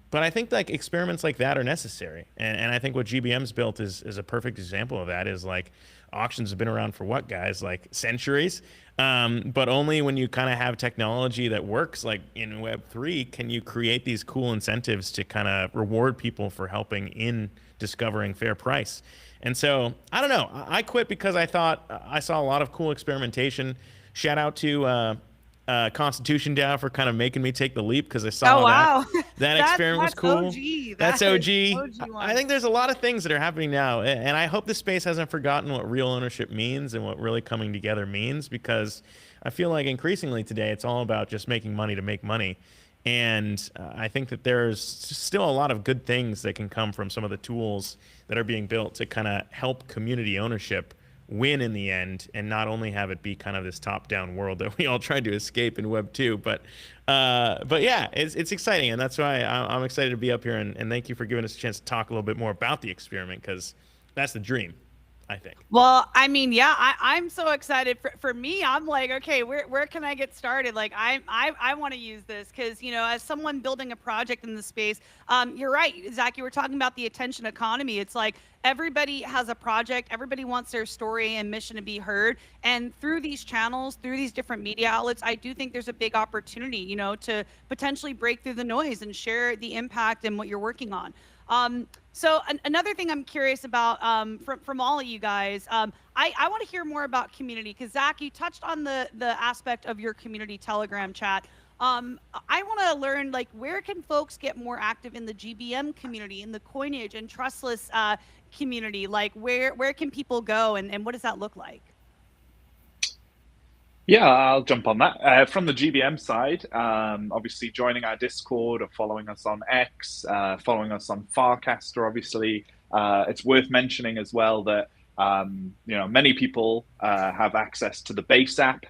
But I think like experiments like that are necessary. And I think what GBM's built is a perfect example of that. Is like auctions have been around for what, guys? Like centuries. But only when you kind of have technology that works, like in Web3, can you create these cool incentives to kind of reward people for helping in discovering fair price. And so, I don't know. I quit because I thought I saw a lot of cool experimentation. Shout out to Constitution DAO for kind of making me take the leap, because I saw that experiment was cool. That's OG. I think there's a lot of things that are happening now, and I hope the space hasn't forgotten what real ownership means and what really coming together means, because I feel like increasingly today it's all about just making money to make money. And I think that there's still a lot of good things that can come from some of the tools that are being built to kind of help community ownership win in the end, and not only have it be kind of this top-down world that we all tried to escape in Web 2. But yeah, it's exciting, and that's why I'm excited to be up here. And thank you for giving us a chance to talk a little bit more about the experiment, because that's the dream, I think. Well, I mean, yeah, I'm so excited. For me, I'm like, okay, where can I get started? Like, I want to use this because, you know, as someone building a project in the space, you're right, Zach, you were talking about the attention economy. It's like everybody has a project, everybody wants their story and mission to be heard. And through these channels, through these different media outlets, I do think there's a big opportunity, you know, to potentially break through the noise and share the impact and what you're working on. So another thing I'm curious about from all of you guys, I want to hear more about community, because Zach, you touched on the aspect of your community Telegram chat. I want to learn, like, where can folks get more active in the GBM community, in the Coinage and Trustless community? Like, where can people go, and what does that look like? Yeah, I'll jump on that. From the GBM side, obviously joining our Discord or following us on X, following us on Farcaster, obviously. It's worth mentioning as well that, you know, many people have access to the base app.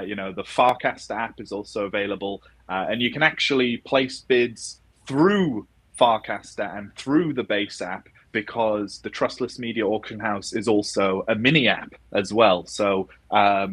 You know, the Farcaster app is also available, and you can actually place bids through Farcaster and through the base app, because the Trustless Media Auction House is also a mini app as well. So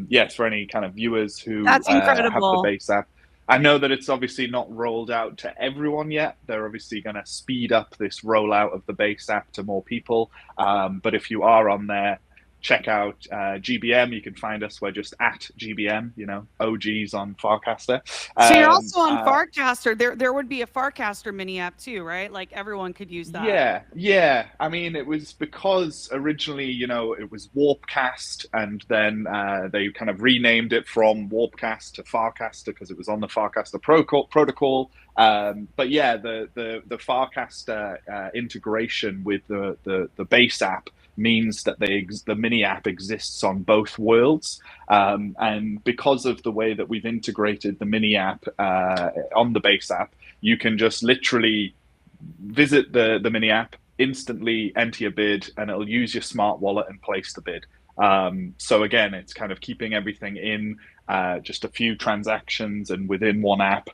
yes, for any kind of viewers who have the base app, I know that it's obviously not rolled out to everyone yet. They're obviously going to speed up this rollout of the base app to more people. But if you are on there, check out GBM. You can find us. We're just at GBM, you know, OGs on Farcaster. So you're also on Farcaster. There would be a Farcaster mini app too, right? Like everyone could use that. Yeah. I mean, it was because originally, you know, it was Warpcast, and then they kind of renamed it from Warpcast to Farcaster because it was on the Farcaster protocol. But yeah, the Farcaster integration with the base app means that the mini app exists on both worlds, and because of the way that we've integrated the mini app on the base app, you can just literally visit the mini app, instantly enter your bid, and it'll use your smart wallet and place the bid. So again, it's kind of keeping everything in just a few transactions and within one app.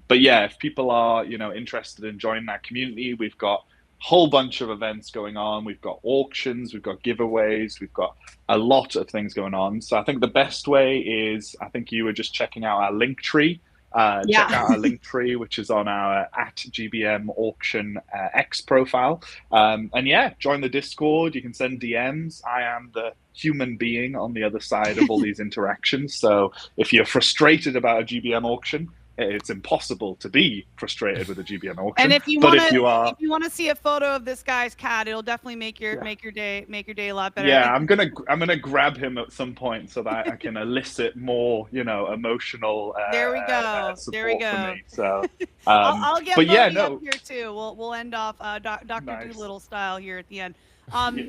But yeah, if people are, you know, interested in joining that community, we've got whole bunch of events going on. We've got auctions, we've got giveaways, we've got a lot of things going on. So I think the best way is, I think you were just checking out our link tree. Check out our link tree, which is on our at GBM auction X profile. And yeah, join the Discord. You can send DMs. I am the human being on the other side of all these interactions. So if you're frustrated about a GBM auction, it's impossible to be frustrated with a GBM auction. And if you want to see a photo of this guy's cat, it'll definitely make your day a lot better. Yeah, I'm gonna grab him at some point so that I can elicit more, you know, emotional. There we go. There we go. For me. So, I'll get Bodhi up here too. We'll end off Dr. Doolittle style here at the end.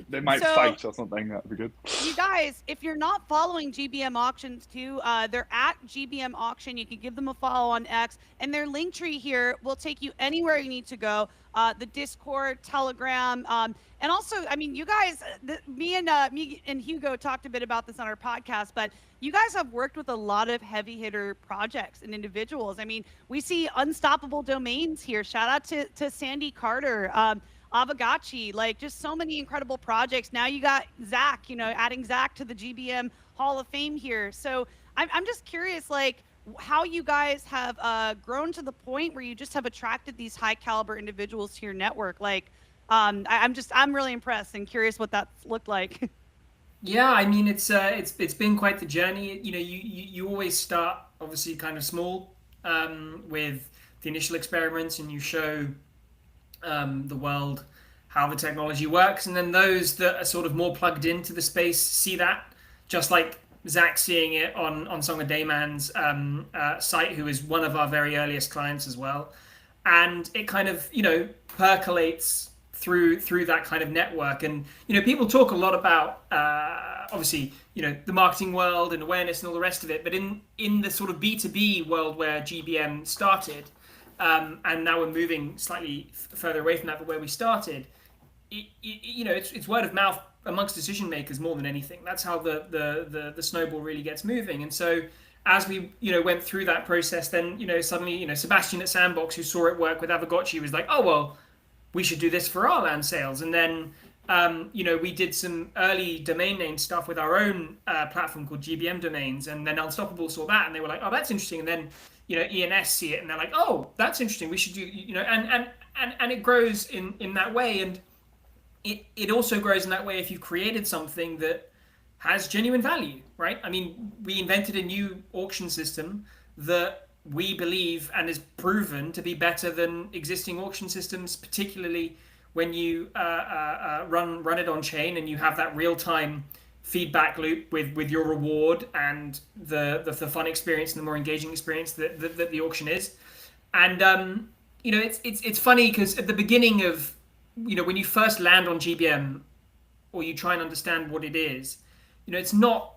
They might fight or something. That'd be good. You guys, if you're not following GBM Auctions too, they're at GBM Auction. You can give them a follow on X, and their link tree here will take you anywhere you need to go. The Discord, Telegram, and also, I mean, you guys, me and Hugo talked a bit about this on our podcast, but you guys have worked with a lot of heavy hitter projects and individuals. I mean, we see Unstoppable Domains here. Shout out to Sandy Carter. Avagachi, like just so many incredible projects. Now you got Zach, you know, adding Zach to the GBM Hall of Fame here. So I'm just curious, like, how you guys have grown to the point where you just have attracted these high caliber individuals to your network. Like, I'm really impressed and curious what that's looked like. Yeah, I mean, it's been quite the journey. You know, you always start obviously kind of small with the initial experiments, and you show the world how the technology works, and then those that are sort of more plugged into the space see that, just like Zach seeing it on Song of Dayman's site, who is one of our very earliest clients as well. And it kind of, you know, percolates through that kind of network. And people talk a lot about obviously the marketing world and awareness and all the rest of it, but in the sort of B2B world where GBM started, and now we're moving slightly further away from that, but where we started, it's word of mouth amongst decision makers more than anything. That's how the snowball really gets moving. And so as we went through that process, then suddenly Sebastian at Sandbox, who saw it work with Avagotchi, was like, oh well, we should do this for our land sales. And then we did some early domain name stuff with our own platform called GBM Domains, and then Unstoppable saw that and they were like, oh, that's interesting. And then ENS see it and they're like, oh, that's interesting, we should do, and it grows in that way. And it also grows in that way if you've created something that has genuine value, right? I mean, we invented a new auction system that we believe and is proven to be better than existing auction systems, particularly when you run it on chain and you have that real-time feedback loop with your reward and the fun experience and the more engaging experience that the auction is. And it's funny because at the beginning of when you first land on GBM or you try and understand what it is, it's not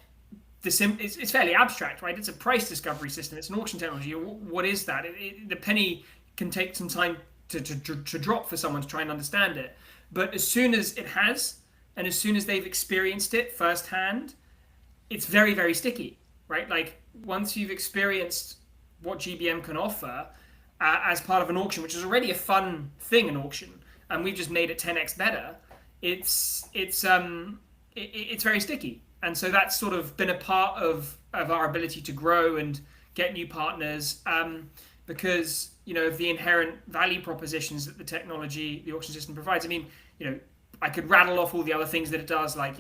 it's fairly abstract, right? It's a price discovery system. It's an auction technology. What is that? The penny can take some time to drop for someone to try and understand it. But as soon as it has, and as soon as they've experienced it firsthand, it's very, very sticky, right? Like once you've experienced what GBM can offer as part of an auction, which is already a fun thing, an auction, and we've just made it 10x better, it's very sticky. And so that's sort of been a part of our ability to grow and get new partners, because of the inherent value propositions that the technology, the auction system provides. I mean, I could rattle off all the other things that it does, like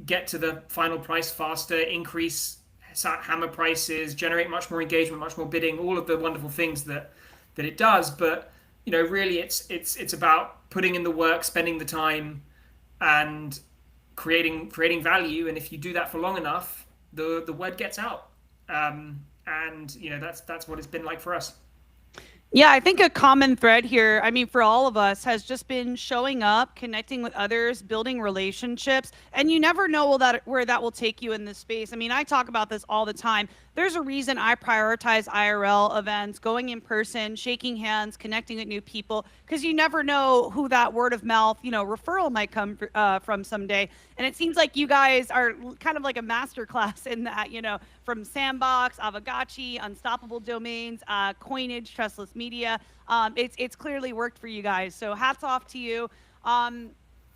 get to the final price faster, increase hammer prices, generate much more engagement, much more bidding, all of the wonderful things that it does. But really, it's about putting in the work, spending the time, and creating value. And if you do that for long enough, the word gets out. And that's what it's been like for us. Yeah, I think a common thread here, I mean, for all of us, has just been showing up, connecting with others, building relationships, and you never know where that will take you in this space. I mean, I talk about this all the time. There's a reason I prioritize IRL events, going in person, shaking hands, connecting with new people, because you never know who that word of mouth, referral might come from someday. And it seems like you guys are kind of like a masterclass in that, from Sandbox, Avagotchi, Unstoppable Domains, Coinage, Trustless Media. It's clearly worked for you guys. So hats off to you. And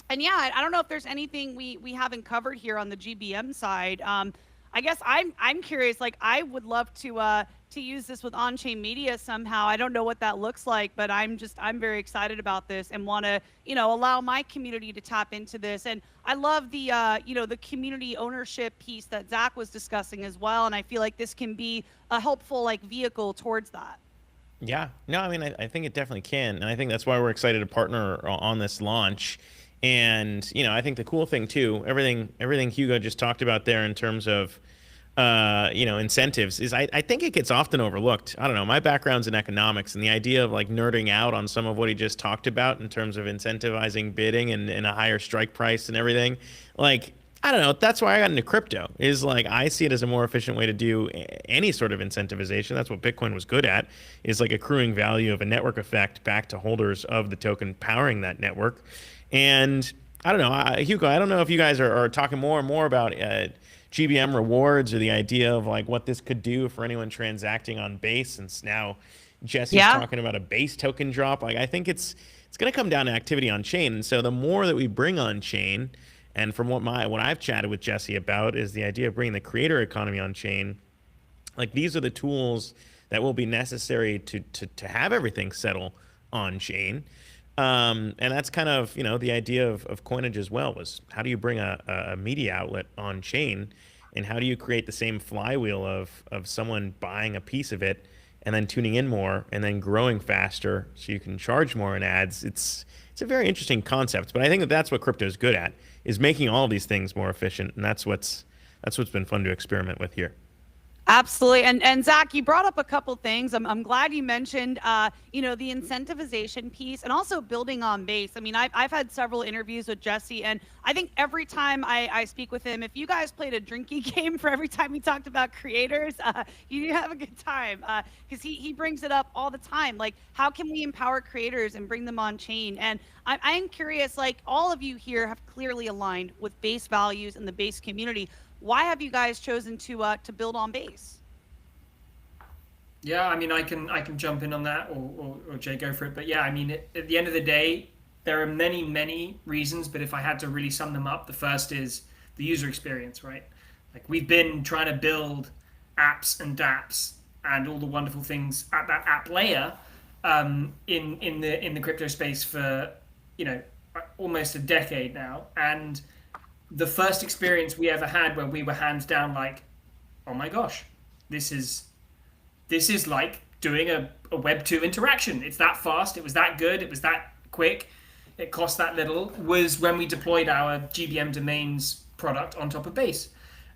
yeah, I don't know if there's anything we haven't covered here on the GBM side. I guess I'm curious. Like, I would love to use this with Onchain Media somehow. I don't know what that looks like, but I'm very excited about this and want to allow my community to tap into this. And I love the the community ownership piece that Zach was discussing as well. And I feel like this can be a helpful vehicle towards that. Yeah, no, I mean, I think it definitely can. And I think that's why we're excited to partner on this launch. And, I think the cool thing too, everything Hugo just talked about there in terms of, incentives is I think it gets often overlooked. I don't know, my background's in economics, and the idea of nerding out on some of what he just talked about in terms of incentivizing bidding and a higher strike price and everything, I don't know. That's why I got into crypto, is I see it as a more efficient way to do any sort of incentivization. That's what Bitcoin was good at, is accruing value of a network effect back to holders of the token powering that network. And I don't know, Hugo, I don't know if you guys are talking more and more about GBM rewards, or the idea of what this could do for anyone transacting on Base, since now Jesse's talking about a Base token drop. I think it's going to come down to activity on chain. And so the more that we bring on chain, and from what I've chatted with Jesse about, is the idea of bringing the creator economy on chain. These are the tools that will be necessary to have everything settle on chain. And that's kind of, the idea of Coinage as well, was how do you bring a media outlet on chain, and how do you create the same flywheel of someone buying a piece of it and then tuning in more and then growing faster so you can charge more in ads. It's a very interesting concept, but I think that's what crypto is good at, is making all these things more efficient. And that's what's been fun to experiment with here. Absolutely. And Zach, you brought up a couple things. I'm glad you mentioned, you know, the incentivization piece and also building on base. I mean, I've had several interviews with Jesse, and I think every time I speak with him, if you guys played a drinking game for every time he talked about creators, you have a good time because he brings it up all the time. Like, how can we empower creators and bring them on chain? And I'm curious, like, all of you here have clearly aligned with base values and the base community. Why have you guys chosen to build on base? Yeah, I mean, I can jump in on that, or Jay, go for it. But yeah, I mean, at the end of the day, there are many reasons. But if I had to really sum them up, the first is the user experience, right? Like, we've been trying to build apps and dApps and all the wonderful things at that app layer in the crypto space for, you know, almost a decade now. And the first experience we ever had where we were hands down like, oh my gosh, this is like doing a Web 2 interaction. It's that fast, it was that good, it was that quick, it cost that little, was when we deployed our GBM domains product on top of Base.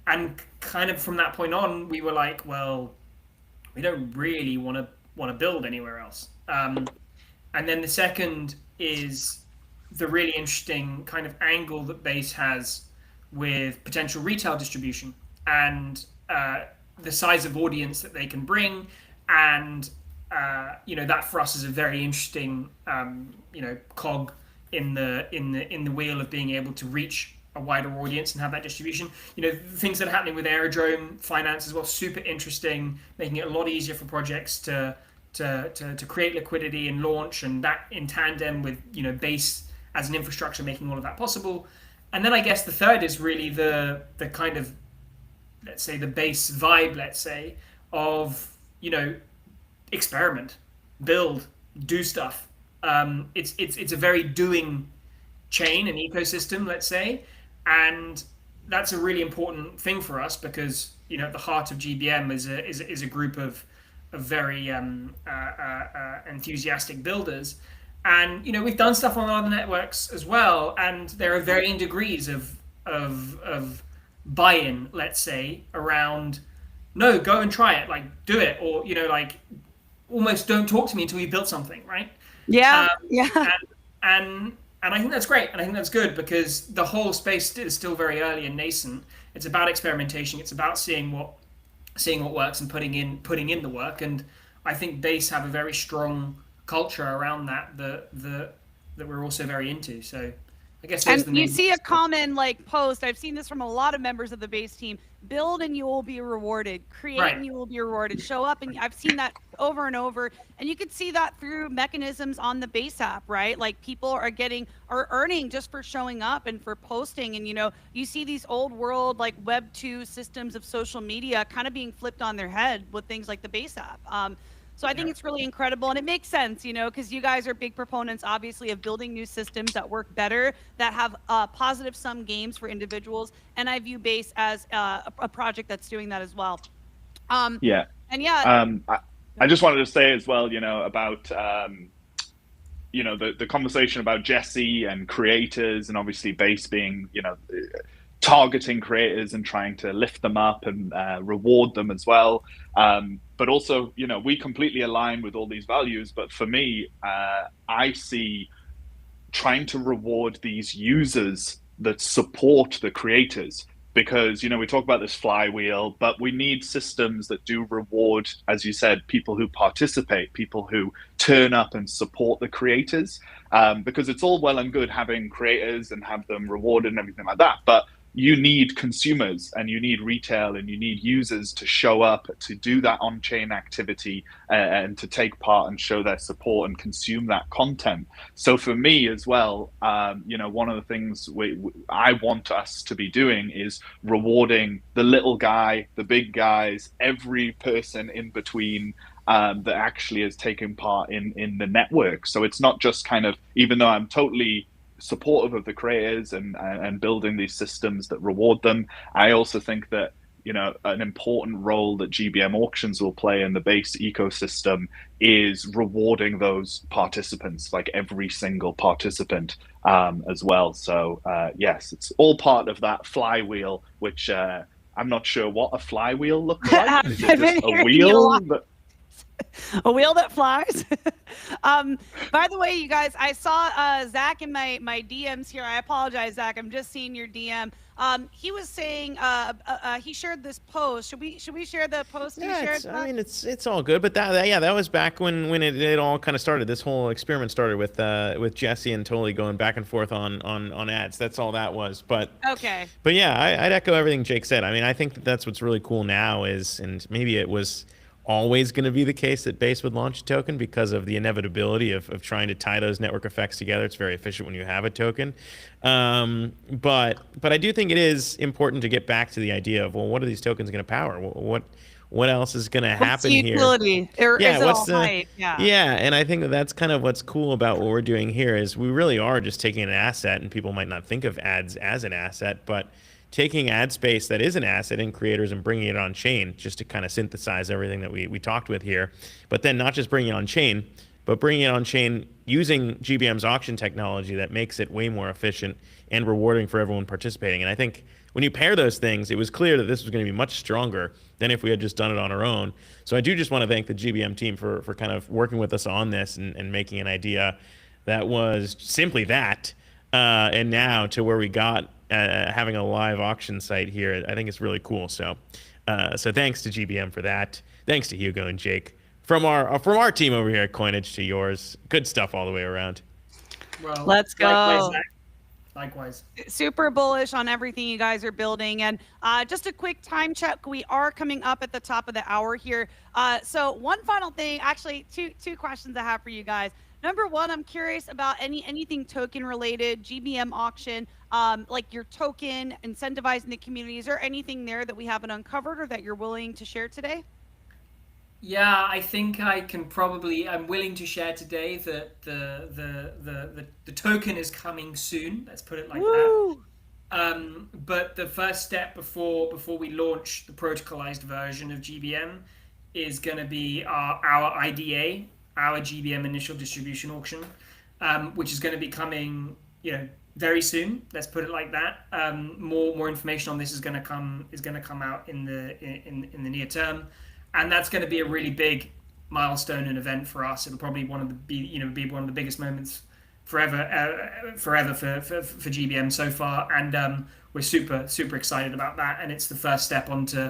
And kind of from that point on, we were like, well, we don't really want to build anywhere else. And then the second is the really interesting kind of angle that Base has with potential retail distribution and the size of audience that they can bring, and you know, that for us is a very interesting you know, cog in the wheel of being able to reach a wider audience and have that distribution. You know, things that are happening with Aerodrome finance as well, super interesting, making it a lot easier for projects to create liquidity and launch, and that in tandem with, you know, Base as an infrastructure making all of that possible. And then I guess the third is really the kind of, let's say, the Base vibe, let's say, of, you know, experiment, build, do stuff. It's a very doing chain and ecosystem, let's say, and that's a really important thing for us because, you know, at the heart of GBM is a group of very enthusiastic builders. And, you know, we've done stuff on other networks as well, and there are varying degrees of buy-in, let's say, around, no, go and try it, like, do it, or, you know, like, almost don't talk to me until you built something, right? Yeah, And I think that's great, and I think that's good, because the whole space is still very early and nascent. It's about experimentation. It's about seeing what works and putting in the work. And I think Base have a very strong culture around that we're also very into. So I guess and you see a common like post. I've seen this from a lot of members of the Base team: build and you will be rewarded, create and you will be rewarded, show up. And I've seen that over and over, and you can see that through mechanisms on the Base app, right? Like, people are earning just for showing up and for posting. And, you know, you see these old world like Web 2 systems of social media kind of being flipped on their head with things like the Base app. So I think it's really incredible, and it makes sense, you know, because you guys are big proponents, obviously, of building new systems that work better, that have positive sum games for individuals, and I view Base as a project that's doing that as well. I just wanted to say as well, you know, about you know, the conversation about Jesse and creators, and obviously Base being, you know, targeting creators and trying to lift them up and reward them as well. But also, you know, we completely align with all these values. But for me, I see trying to reward these users that support the creators, because, you know, we talk about this flywheel, but we need systems that do reward, as you said, people who participate, people who turn up and support the creators, because it's all well and good having creators and have them rewarded and everything like that, but you need consumers and you need retail and you need users to show up, to do that on-chain activity and to take part and show their support and consume that content. So for me as well, you know, one of the things I want us to be doing is rewarding the little guy, the big guys, every person in between that actually is taking part in the network. So it's not just kind of, even though I'm totally supportive of the creators and building these systems that reward them, I also think that, you know, an important role that GBM auctions will play in the Base ecosystem is rewarding those participants, like every single participant as well. So yes, it's all part of that flywheel, which I'm not sure what a flywheel looks like. Is I've it been just a hearing you a wheel? lot. A wheel that flies. By the way, you guys, I saw Zach in my DMs here. I apologize, Zach. I'm just seeing your DM. He was saying he shared this post. Should we share the post he shared? I mean, it's all good, but that was back when it all kind of started. This whole experiment started with Jesse and Totally going back and forth on ads. That's all that was. But okay. But yeah, I'd echo everything Jake said. I mean, I think that's what's really cool now is, and maybe it was always going to be the case that Base would launch a token because of the inevitability of trying to tie those network effects together. It's very efficient when you have a token. But I do think it is important to get back to the idea of, well, what are these tokens going to power? What else is going to happen what's the here? utility? Or Yeah, is it what's all the hype? Yeah. Yeah, and I think that's kind of what's cool about what we're doing here is we really are just taking an asset, and people might not think of ads as an asset, but taking ad space that is an asset in creators and bringing it on chain just to kind of synthesize everything that we talked with here. But then not just bringing it on chain, but bringing it on chain using GBM's auction technology that makes it way more efficient and rewarding for everyone participating. And I think when you pair those things, it was clear that this was going to be much stronger than if we had just done it on our own. So I do just want to thank the GBM team for kind of working with us on this and making an idea that was simply that. And now to where we got having a live auction site here, I think it's really cool. So thanks to GBM for that. Thanks to Hugo and Jake from our team over here at Coinage to yours. Good stuff all the way around. Well, let's go. Likewise. Super bullish on everything you guys are building. And just a quick time check. We are coming up at the top of the hour here. So one final thing, actually two questions I have for you guys. Number one, I'm curious about anything token related, GBM auction, like your token, incentivizing the community. Is there anything there that we haven't uncovered or that you're willing to share today? Yeah, I think I'm willing to share today that the token is coming soon. Let's put it like that. But the first step before we launch the protocolized version of GBM is going to be our IDA, our GBM initial distribution auction, which is going to be coming, very soon. Let's put it like that. More information on this is going to come out in the near term. And that's going to be a really big milestone and event for us. It'll probably be one of the biggest moments forever for GBM so far. And we're super excited about that. And it's the first step onto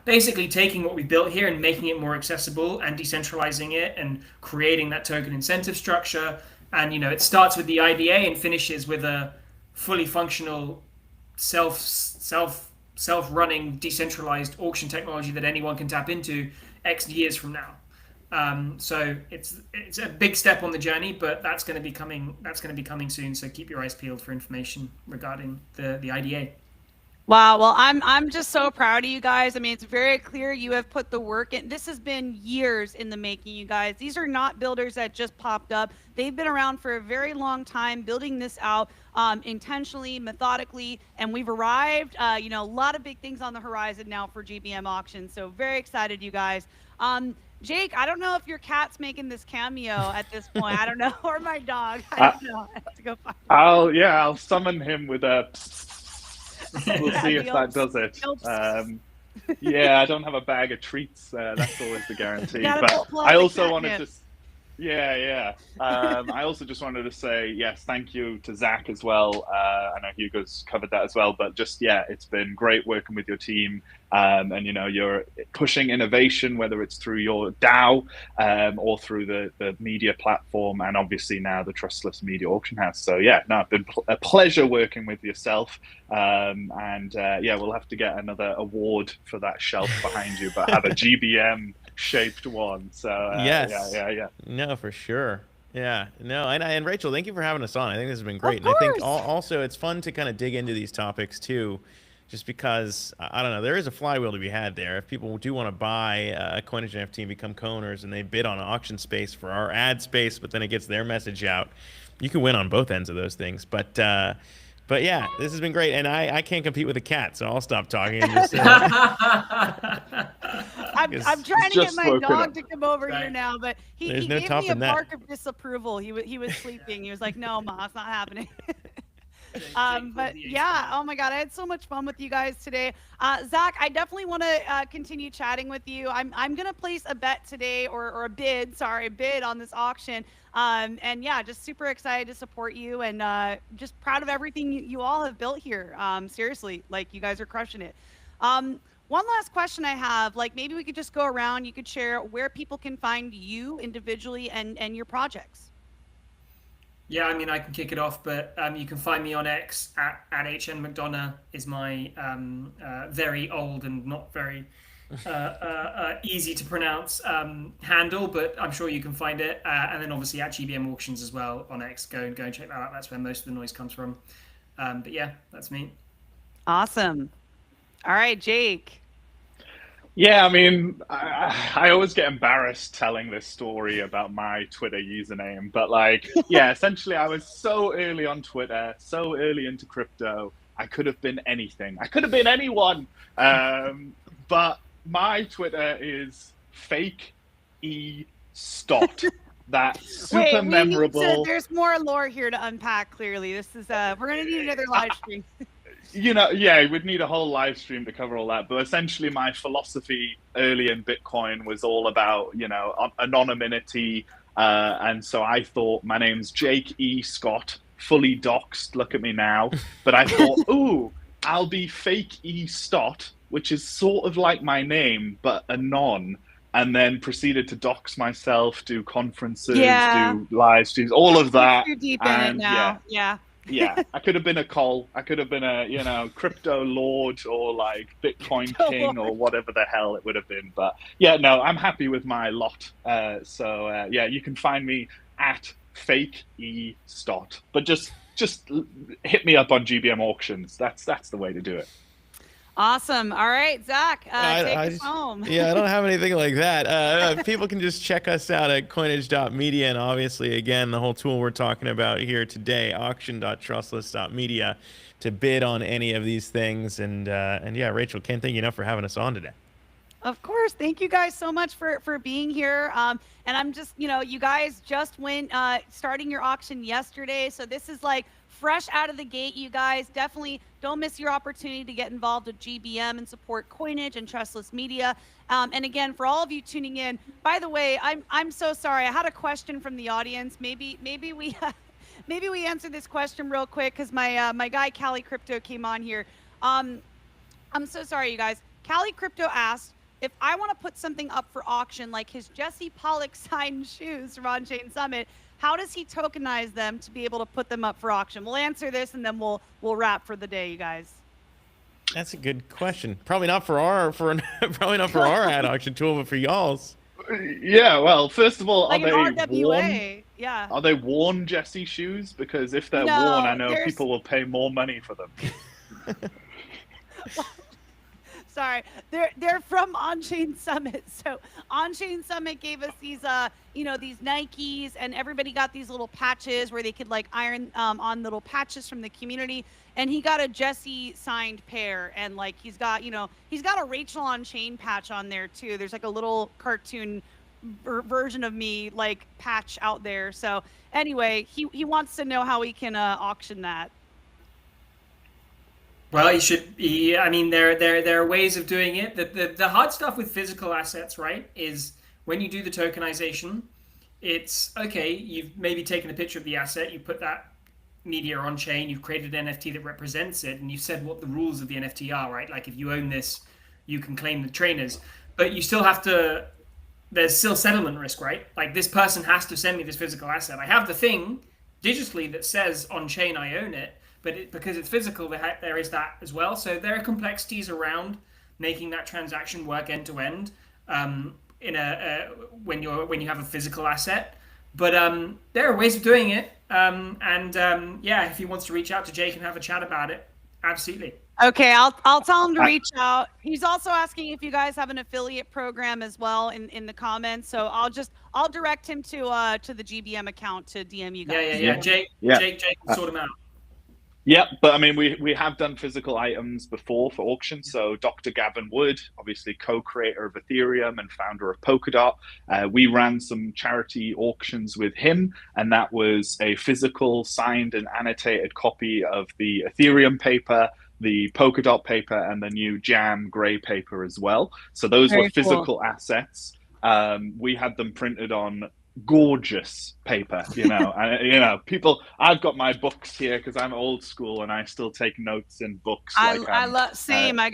basically taking what we built here and making it more accessible and decentralizing it and creating that token incentive structure. And it starts with the IDA and finishes with a fully functional self-running decentralized auction technology that anyone can tap into X years from now. So it's a big step on the journey, but that's going to be coming soon. So keep your eyes peeled for information regarding the IDA. Wow. Well, I'm just so proud of you guys. I mean, it's very clear you have put the work in. This has been years in the making, you guys. These are not builders that just popped up. They've been around for a very long time, building this out intentionally, methodically, and we've arrived. A lot of big things on the horizon now for GBM auctions. So very excited, you guys. Jake, I don't know if your cat's making this cameo at this point. I don't know, or my dog. I don't know. I have to go find him. I'll summon him with a. We'll see if that does it. Yeah, I don't have a bag of treats. That's always the guarantee. But I also wanted to. Yeah. I also just wanted to say yes, thank you to Zach as well. I know Hugo's covered that as well, but just it's been great working with your team. And you're pushing innovation, whether it's through your DAO or through the media platform, and obviously now the Trustless Media Auction House. So it's been a pleasure working with yourself. And we'll have to get another award for that shelf behind you, but have a GBM shaped one. So yes. Yeah. No, for sure. Yeah, no, and Rachel, thank you for having us on. I think this has been great. Of and I think course. also it's fun to kind of dig into these topics too, just because I don't know, there is a flywheel to be had there. If people do want to buy a Coinage NFT and become co-owners and they bid on auction space for our ad space, but then it gets their message out, you can win on both ends of those things. But yeah, this has been great, and I can't compete with a cat, so I'll stop talking. And just, I'm trying to get my dog to come over here now, but he gave me a bark of disapproval. He was sleeping. He was like, "No, Ma, it's not happening." But yeah, oh my God, I had so much fun with you guys today. Zach, I definitely want to continue chatting with you. I'm gonna place a bet today, or a bid, sorry, bid on this auction. And yeah, just super excited to support you, and just proud of everything you all have built here. Seriously, like, you guys are crushing it. One last question I have, like, maybe we could just go around. You could share where people can find you individually and your projects. Yeah, I mean, I can kick it off, but you can find me on X at @HNMcDonough is my very old and not very easy to pronounce handle, but I'm sure you can find it. And then obviously at GBM Auctions as well on X. Go and check that out. That's where most of the noise comes from. But yeah, that's me. Awesome. All right, Jake. Yeah, I mean, I always get embarrassed telling this story about my Twitter username, but like, yeah, essentially I was so early on Twitter, so early into crypto. I could have been anything. I could have been anyone. But my Twitter is fake E stot. That's super memorable. There's more lore here to unpack. Clearly, this is we're gonna need another live stream. You know, yeah, we'd need a whole live stream to cover all that. But essentially, my philosophy early in Bitcoin was all about, you know, anonymity. And so I thought, my name's Jake E. Scott, fully doxed. Look at me now. But I thought, ooh, I'll be fake E. Stott, which is sort of like my name, but anon. And then proceeded to dox myself, do conferences, do live streams, all of that. You're deep in it now. Yeah. Yeah, I could have been a Cole. I could have been a, you know, crypto lord or like Bitcoin king or whatever the hell it would have been. But yeah, no, I'm happy with my lot. So yeah, you can find me at fake E stot. But just hit me up on GBM auctions. That's the way to do it. Awesome. All right, Zach, take us home. Yeah, I don't have anything like that. People can just check us out at coinage.media, and obviously, again, the whole tool we're talking about here today, auction.trustless.media, to bid on any of these things. And yeah, Rachel, can't thank you enough for having us on today. Of course. Thank you guys so much for being here. And I'm just, you know, you guys just went starting your auction yesterday. So this is like fresh out of the gate, you guys. Definitely don't miss your opportunity to get involved with GBM and support Coinage and Trustless Media. And again, for all of you tuning in, by the way, I'm so sorry. I had a question from the audience. Maybe we maybe we answer this question real quick, because my guy Cali Crypto came on here. I'm so sorry, you guys. Cali Crypto asked, if I want to put something up for auction, like his Jesse Pollock signed shoes from Onchain Summit, how does he tokenize them to be able to put them up for auction? We'll answer this, and then we'll wrap for the day, you guys. That's a good question. Probably not for our ad auction tool, but for y'all's. Yeah, well, first of all, like are they RWA. worn? Yeah. Are they worn Jesse shoes? Because if they're worn, I know people will pay more money for them. Sorry, they're from Onchain Summit. So Onchain Summit gave us these, you know, these Nikes, and everybody got these little patches where they could like iron on little patches from the community. And he got a Jesse signed pair, and like he's got a Rachel Onchain patch on there too. There's like a little cartoon version of me like patch out there. So anyway, he wants to know how he can auction that. Well, you should. I mean, there are ways of doing it. The hard stuff with physical assets, right, is when you do the tokenization, it's okay. You've maybe taken a picture of the asset, you put that media on chain, you've created an NFT that represents it, and you've said what the rules of the NFT are, right? Like if you own this, you can claim the trainers, but you still have to. There's still settlement risk, right? Like this person has to send me this physical asset. I have the thing digitally that says on chain I own it. But because it's physical, there is that as well. So there are complexities around making that transaction work end to end when you have a physical asset. But there are ways of doing it. Yeah, if he wants to reach out to Jake and have a chat about it, absolutely. Okay, I'll tell him to reach out. He's also asking if you guys have an affiliate program as well in the comments. So I'll direct him to the GBM account to DM you guys. Yeah. Jake can sort him out. Yeah, but I mean, we have done physical items before for auction. So Dr. Gavin Wood, obviously co-creator of Ethereum and founder of Polkadot, we ran some charity auctions with him, and that was a physical, signed and annotated copy of the Ethereum paper, the Polkadot paper, and the new Jam Gray paper as well. So those were Very cool. physical assets. We had them printed on gorgeous paper, and people, I've got my books here because I'm old school and I still take notes in books. I love same. I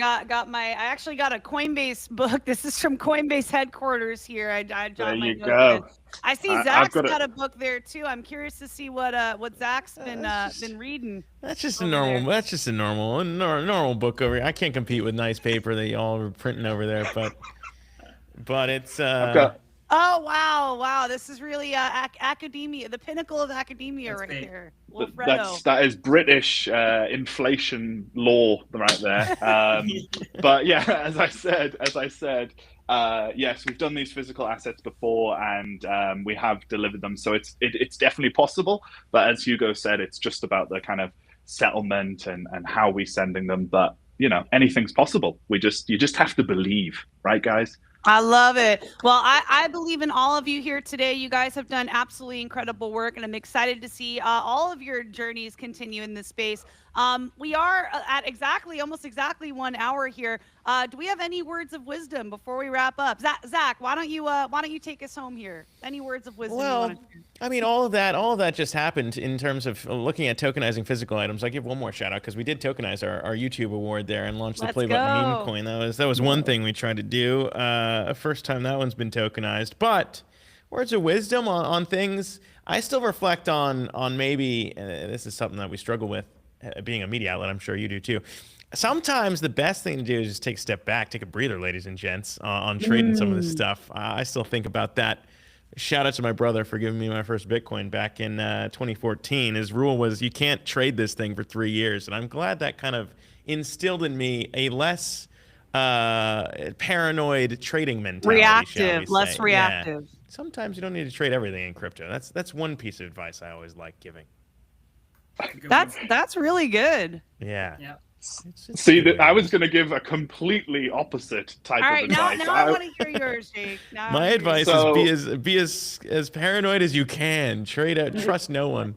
actually got a Coinbase book. This is from Coinbase headquarters here. I there my you notes go. in. I see Zach's got a book there too. I'm curious to see what Zach's been reading. That's just a normal. There. That's just a normal book over here. I can't compete with nice paper that y'all are printing over there, but it's. Oh wow! This is really academia, the pinnacle of academia right there. That is British inflation law right there. But yeah, as I said, yes, we've done these physical assets before, and we have delivered them. So it's definitely possible. But as Hugo said, it's just about the kind of settlement and how we're sending them. But anything's possible. You just have to believe, right, guys? I love it. Well, I believe in all of you here today. You guys have done absolutely incredible work, and I'm excited to see all of your journeys continue in this space. We are at almost exactly 1 hour here. Do we have any words of wisdom before we wrap up? Zach, why don't you take us home here? Any words of wisdom? Well, I mean, all of that just happened in terms of looking at tokenizing physical items. I give one more shout out because we did tokenize our YouTube award there and launched the Play Button meme coin. That was one thing we tried to do. First time that one's been tokenized. But words of wisdom on things. I still reflect on maybe this is something that we struggle with being a media outlet. I'm sure you do too. Sometimes the best thing to do is just take a step back, take a breather, ladies and gents, on trading some of this stuff. I still think about that. Shout out to my brother for giving me my first Bitcoin back in 2014. His rule was you can't trade this thing for 3 years. And I'm glad that kind of instilled in me a less paranoid trading mentality. Less reactive. Yeah. Sometimes you don't need to trade everything in crypto. That's one piece of advice I always like giving. That's really good. Yeah. See, I was going to give a completely opposite type of advice. All right, now I want to hear yours, Jake. My advice is be as paranoid as you can. Trade out, trust no one.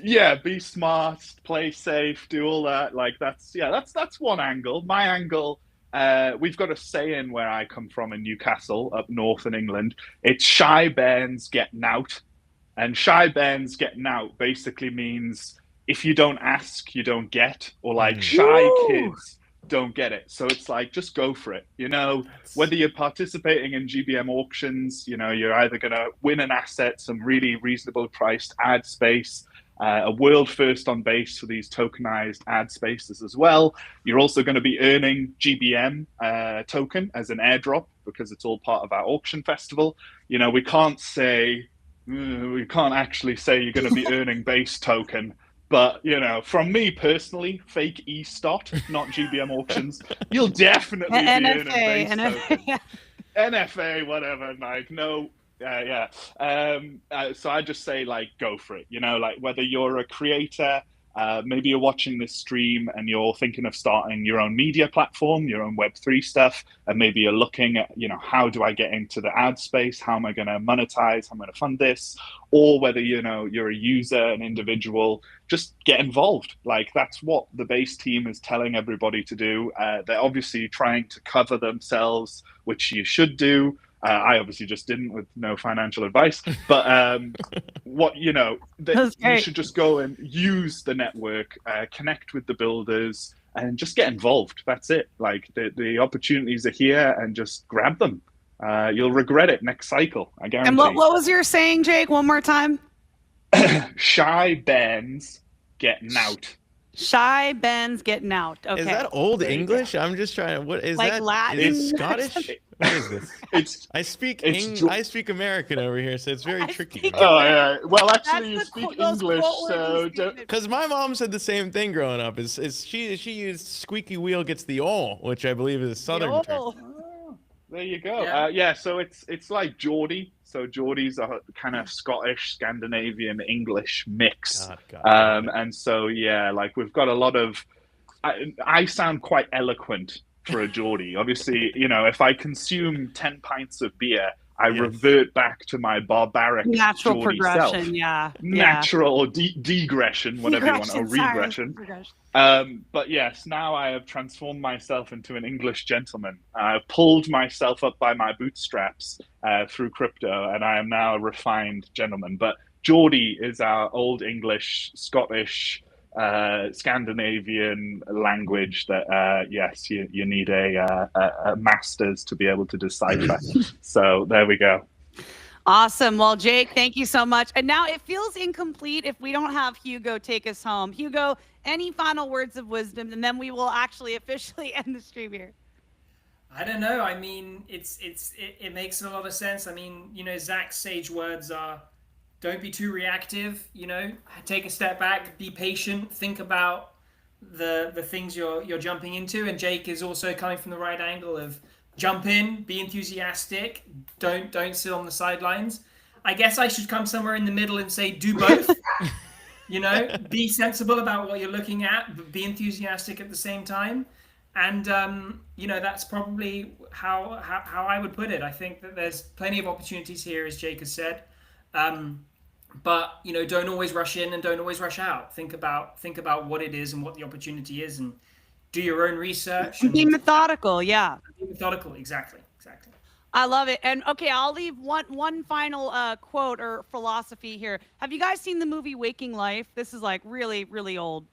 Yeah, be smart, play safe, do all that. That's one angle. My angle, we've got a saying where I come from in Newcastle, up north in England. It's shy bairns get nout. And shy bairns get nout basically means if you don't ask, you don't get, or shy kids don't get it. So it's just go for it. Whether you're participating in GBM auctions, you're either going to win an asset, some really reasonable priced ad space, a world first on base for these tokenized ad spaces as well. You're also going to be earning GBM token as an airdrop because it's all part of our auction festival. We can't actually say you're going to be earning base token. But, from me personally, fake e-stot, not GBM auctions, you'll definitely be earning base token. NFA, whatever, no. So I just say, go for it. Whether you're a creator, maybe you're watching this stream and you're thinking of starting your own media platform, your own Web3 stuff, and maybe you're looking at, how do I get into the ad space? How am I going to monetize? How am I going to fund this? Or whether, you're a user, an individual, just get involved. That's what the base team is telling everybody to do. They're obviously trying to cover themselves, which you should do. I obviously just didn't with no financial advice, but you should just go and use the network, connect with the builders, and just get involved. That's it. The opportunities are here, and just grab them. You'll regret it next cycle, I guarantee. And what was your saying, Jake? One more time. Shy bairns get nout. Shy Ben's getting out. Okay. Is that old English? I'm just trying to. What is that? Latin? It's Scottish. What is this? I speak American over here, so it's very tricky. Oh yeah. Well, actually, you speak English, so because my mom said the same thing growing up. Is she used squeaky wheel gets the oil, which I believe is a southern term. There you go. Yeah. So it's like Geordie. So Geordie's a kind of Scottish, Scandinavian, English mix. God. And so, yeah, like we've got a lot of, I sound quite eloquent for a Geordie. Obviously, you know, if I consume 10 pints of beer, I revert back to my barbaric natural Geordie progression. self. Yeah. Natural or degression, whatever you want, or regression. But yes, now I have transformed myself into an English gentleman. I've pulled myself up by my bootstraps through crypto, and I am now a refined gentleman. But Geordie is our old English, Scottish, Scandinavian language that, yes, you need a master's to be able to decipher. So there we go. Awesome. Well, Jake, thank you so much. And now it feels incomplete if we don't have Hugo take us home. Hugo, any final words of wisdom, and then we will actually officially end the stream here. I don't know. I mean, it makes a lot of sense. I mean, you know, Zach's sage words are, don't be too reactive, you know, take a step back, be patient, think about the things you're jumping into. And Jake is also coming from the right angle of jump in, be enthusiastic, don't sit on the sidelines. I guess I should come somewhere in the middle and say do both. You know, be sensible about what you're looking at, but be enthusiastic at the same time. And you know, that's probably how I would put it. I think that there's plenty of opportunities here, as Jake has said. But you know, don't always rush in and don't always rush out. Think about what it is and what the opportunity is, and do your own research. And be methodical, yeah. Be methodical, exactly. I love it. And okay, I'll leave one final quote or philosophy here. Have you guys seen the movie Waking Life? This is like really, really old.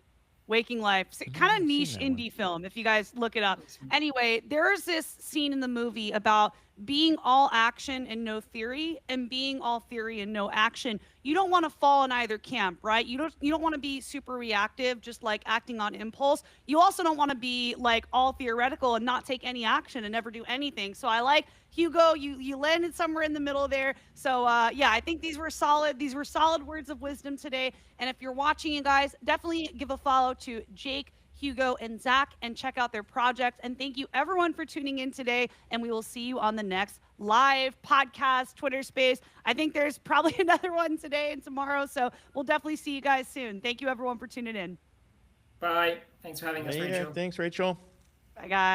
Waking Life, kind of niche indie film, if you guys look it up. Anyway, there's this scene in the movie about being all action and no theory, and being all theory and no action. You don't want to fall in either camp, right? You don't want to be super reactive, just like acting on impulse. You also don't want to be like all theoretical and not take any action and never do anything. So I like, Hugo, you landed somewhere in the middle there. So yeah, I think these were solid words of wisdom today. And if you're watching, you guys, definitely give a follow to Jake, Hugo, and Zach, and check out their projects. And thank you everyone for tuning in today. And we will see you on the next live podcast, Twitter space. I think there's probably another one today and tomorrow. So we'll definitely see you guys soon. Thank you everyone for tuning in. Bye. Thanks for having us, Rachel. Thanks, Rachel. Bye, guys.